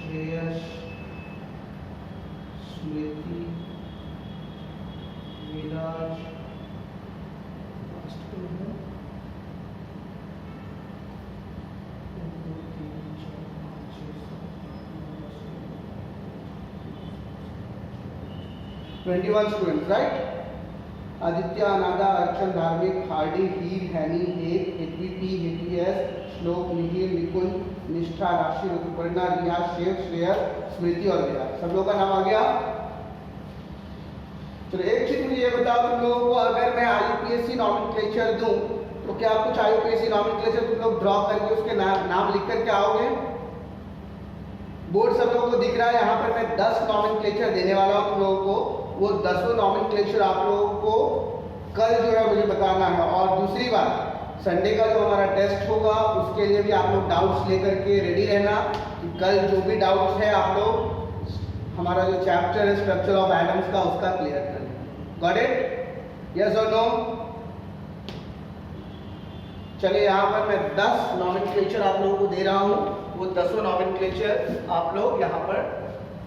श्रेयस, स्मृति, विराज, 21 students, right? आदित्य, अनादा, अर्चन, धार्मिक, हार्डी, हीर, हैनी, हेत, हेतवी, पी, हेतवीएस, श्लोक, मिहिर, निकुंज, निष्ठा, राशि, ऋतुपर्णा, रिया, शेव, श्रेयर, स्मृति और विरा। सब लोगों का नाम आ गया। चलो एक चीज मुझे ये बताओ, तुम लोगों को अगर मैं IUPAC नॉमेनक्लेचर दूं तो क्या कुछ IUPAC नॉमेनक्लेचर तुम लोग ड्रॉ करके उसके नाम लिख करके आओगे? बोर्ड सब लोगों को दिख रहा है। यहाँ पर मैं 10 नॉमेनक्लेचर देने वाला हूँ तुम लोगों को। वो 10 नॉमेनक्लेचर आप लोगों को कल जो है मुझे बताना है। और दूसरी बात, संडे का जो हमारा टेस्ट होगा उसके लिए भी आप लोग डाउट्स लेकर के रेडी रहना कि कल जो भी डाउट्स है आप लोग हमारा जो चैप्टर है स्ट्रक्चर ऑफ एटम्स का उसका क्लियर कर लेना। Got it? यस और नो? चलिए यहाँ पर मैं 10 नॉमेनक्लेचर आप लोगों को दे रहा हूँ। वो 10 नॉमेनक्लेचर आप लोग यहाँ पर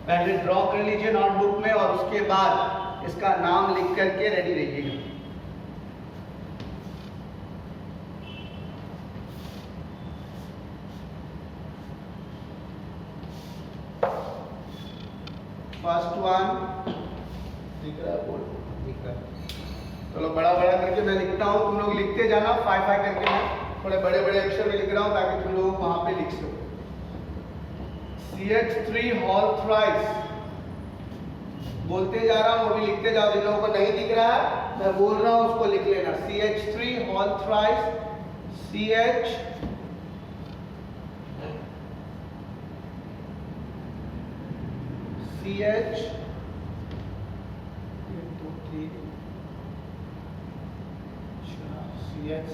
पहले ड्रॉ कर लीजिए नोटबुक में और उसके बाद इसका नाम लिख करके रेडी रहिएगा। फर्स्ट वन दिख रहा है, बोर्ड दिख रहा है। चलो बड़ा बड़ा करके मैं लिखता हूँ, तुम लोग लिखते जाना। 5 करके मैं थोड़े बड़े बड़े अक्षर में लिख रहा हूँ ताकि तुम लोग वहां पे लिख सको। CH3 होल थ्राइस बोलते जा रहा हूँ, वो भी लिखते जाओ। जिन लोगों को नहीं दिख रहा है मैं बोल रहा हूँ उसको लिख लेना। CH3 whole thrice, CH CH 1 2 3 CH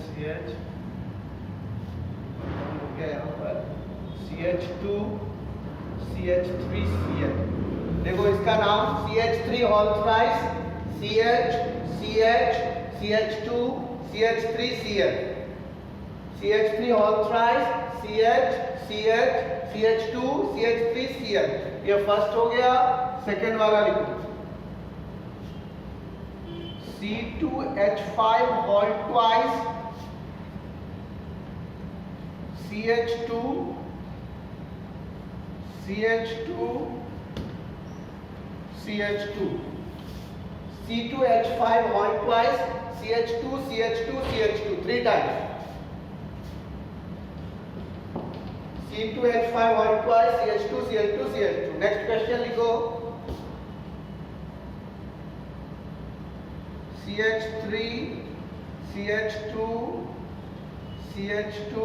हो गया यहाँ पर CH2 CH3 CH। देखो इसका नाम CH3 whole thrice, CH CH CH2 CH3 CH। CH3 whole thrice, CH CH CH2 CH3 CH। ये फर्स्ट हो गया। सेकेंड वाला लिखो C2H5 whole twice, CH2 CH2 CH2। C2H5 whole twice, CH2 CH2 CH2 3 times। C2H5 whole twice, CH2 CH2 CH2। Next question लिखो CH3 CH2 CH2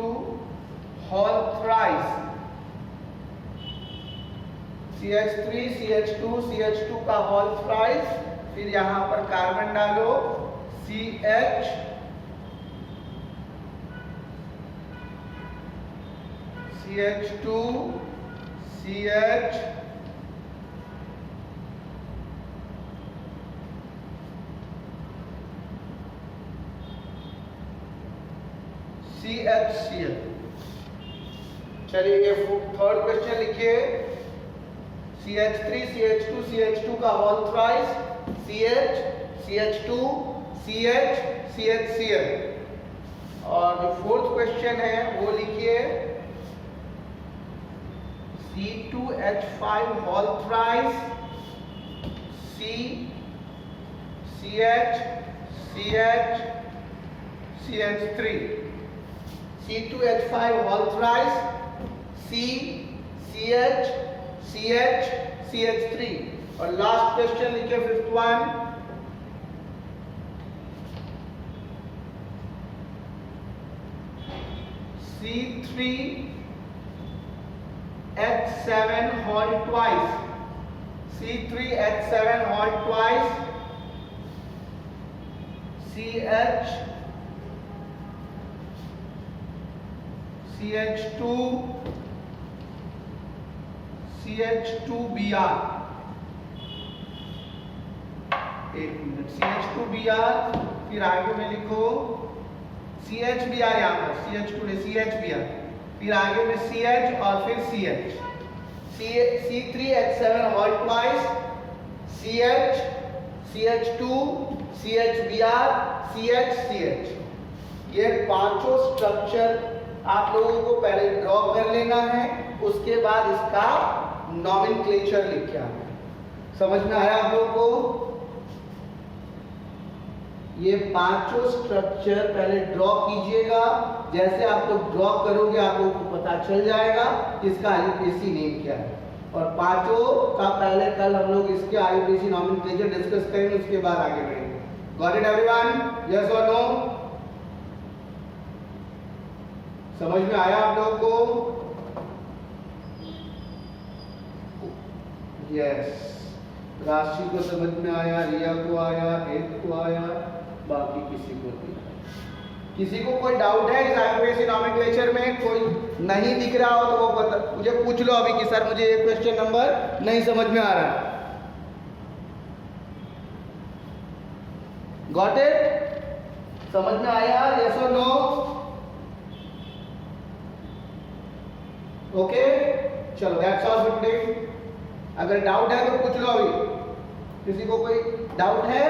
whole thrice, CH3 CH2 CH2 का होल थ्राइस। फिर यहां पर कार्बन डालो CH CH2 CH CHCl। चलिए ये थर्ड क्वेश्चन लिखिए CH3 CH2 CH2 का whole thrice, CH CH2 CH CHCl। और जो फोर्थ क्वेश्चन है वो लिखिए C2H5 whole thrice, C CH CH CH3। C2H5 whole thrice, C CH CH CH3। और लास्ट क्वेश्चन लिखिए fifth one C3H7 whole twice, C3H7 whole twice, CH CH2 CH2Br। एक मिनट, CH2Br। फिर आगे में लिखो CHBr, यहाँ पर CH2 ने CHBr। फिर आगे में CH और फिर CH। C3H7 whole twice, CH CH2 CHBr CH CH। ये पांचों स्ट्रक्चर आप लोगों को पहले ड्रॉ कर लेना है, उसके बाद इसका नॉमेनक्लेचर लिख के आना है। समझ में आया आप लोगों को? ये पांचों स्ट्रक्चर पहले ड्रॉ कीजिएगा। जैसे आप लोग ड्रॉ करोगे आप लोगों को पता चल जाएगा इसका आईयूपीएसी नेम क्या है। और पांचों का पहले कल हम लोग इसके आईयूपीएसी नॉमेनक्लेचर डिस्कस करेंगे, उसके बाद आगे बढ़ेंगे। Got it everyone? यस और नो? समझ में आया आप लोगों को? यस। राशि को समझ में आया, रिया को आया, हेत को आया, बाकी किसी को नहीं आया। किसी को कोई डाउट है इस आईयूपीएसी नॉमेनक्लेचर में? कोई नहीं दिख रहा हो तो वो बता, मुझे पूछ लो अभी कि सर मुझे ये क्वेश्चन नंबर नहीं समझ में आ रहा। Got it? समझ में आया? यस और नो? ओके, चलो दैट्स ऑल फॉर टुडे। अगर डाउट है तो पूछ लो अभी। किसी को कोई डाउट है?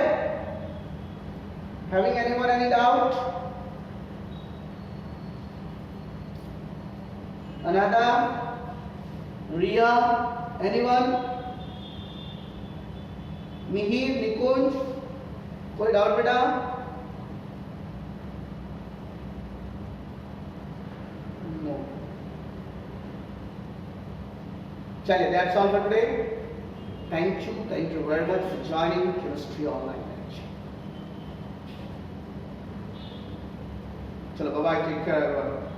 Having anyone any doubt? Anada, Riya, anyone? Mihir, Nikunj, कोई डाउट बेटा? नो। चलिए, that's all for today. Thank you very much for joining chemistry online. चलो bye bye, take care everyone.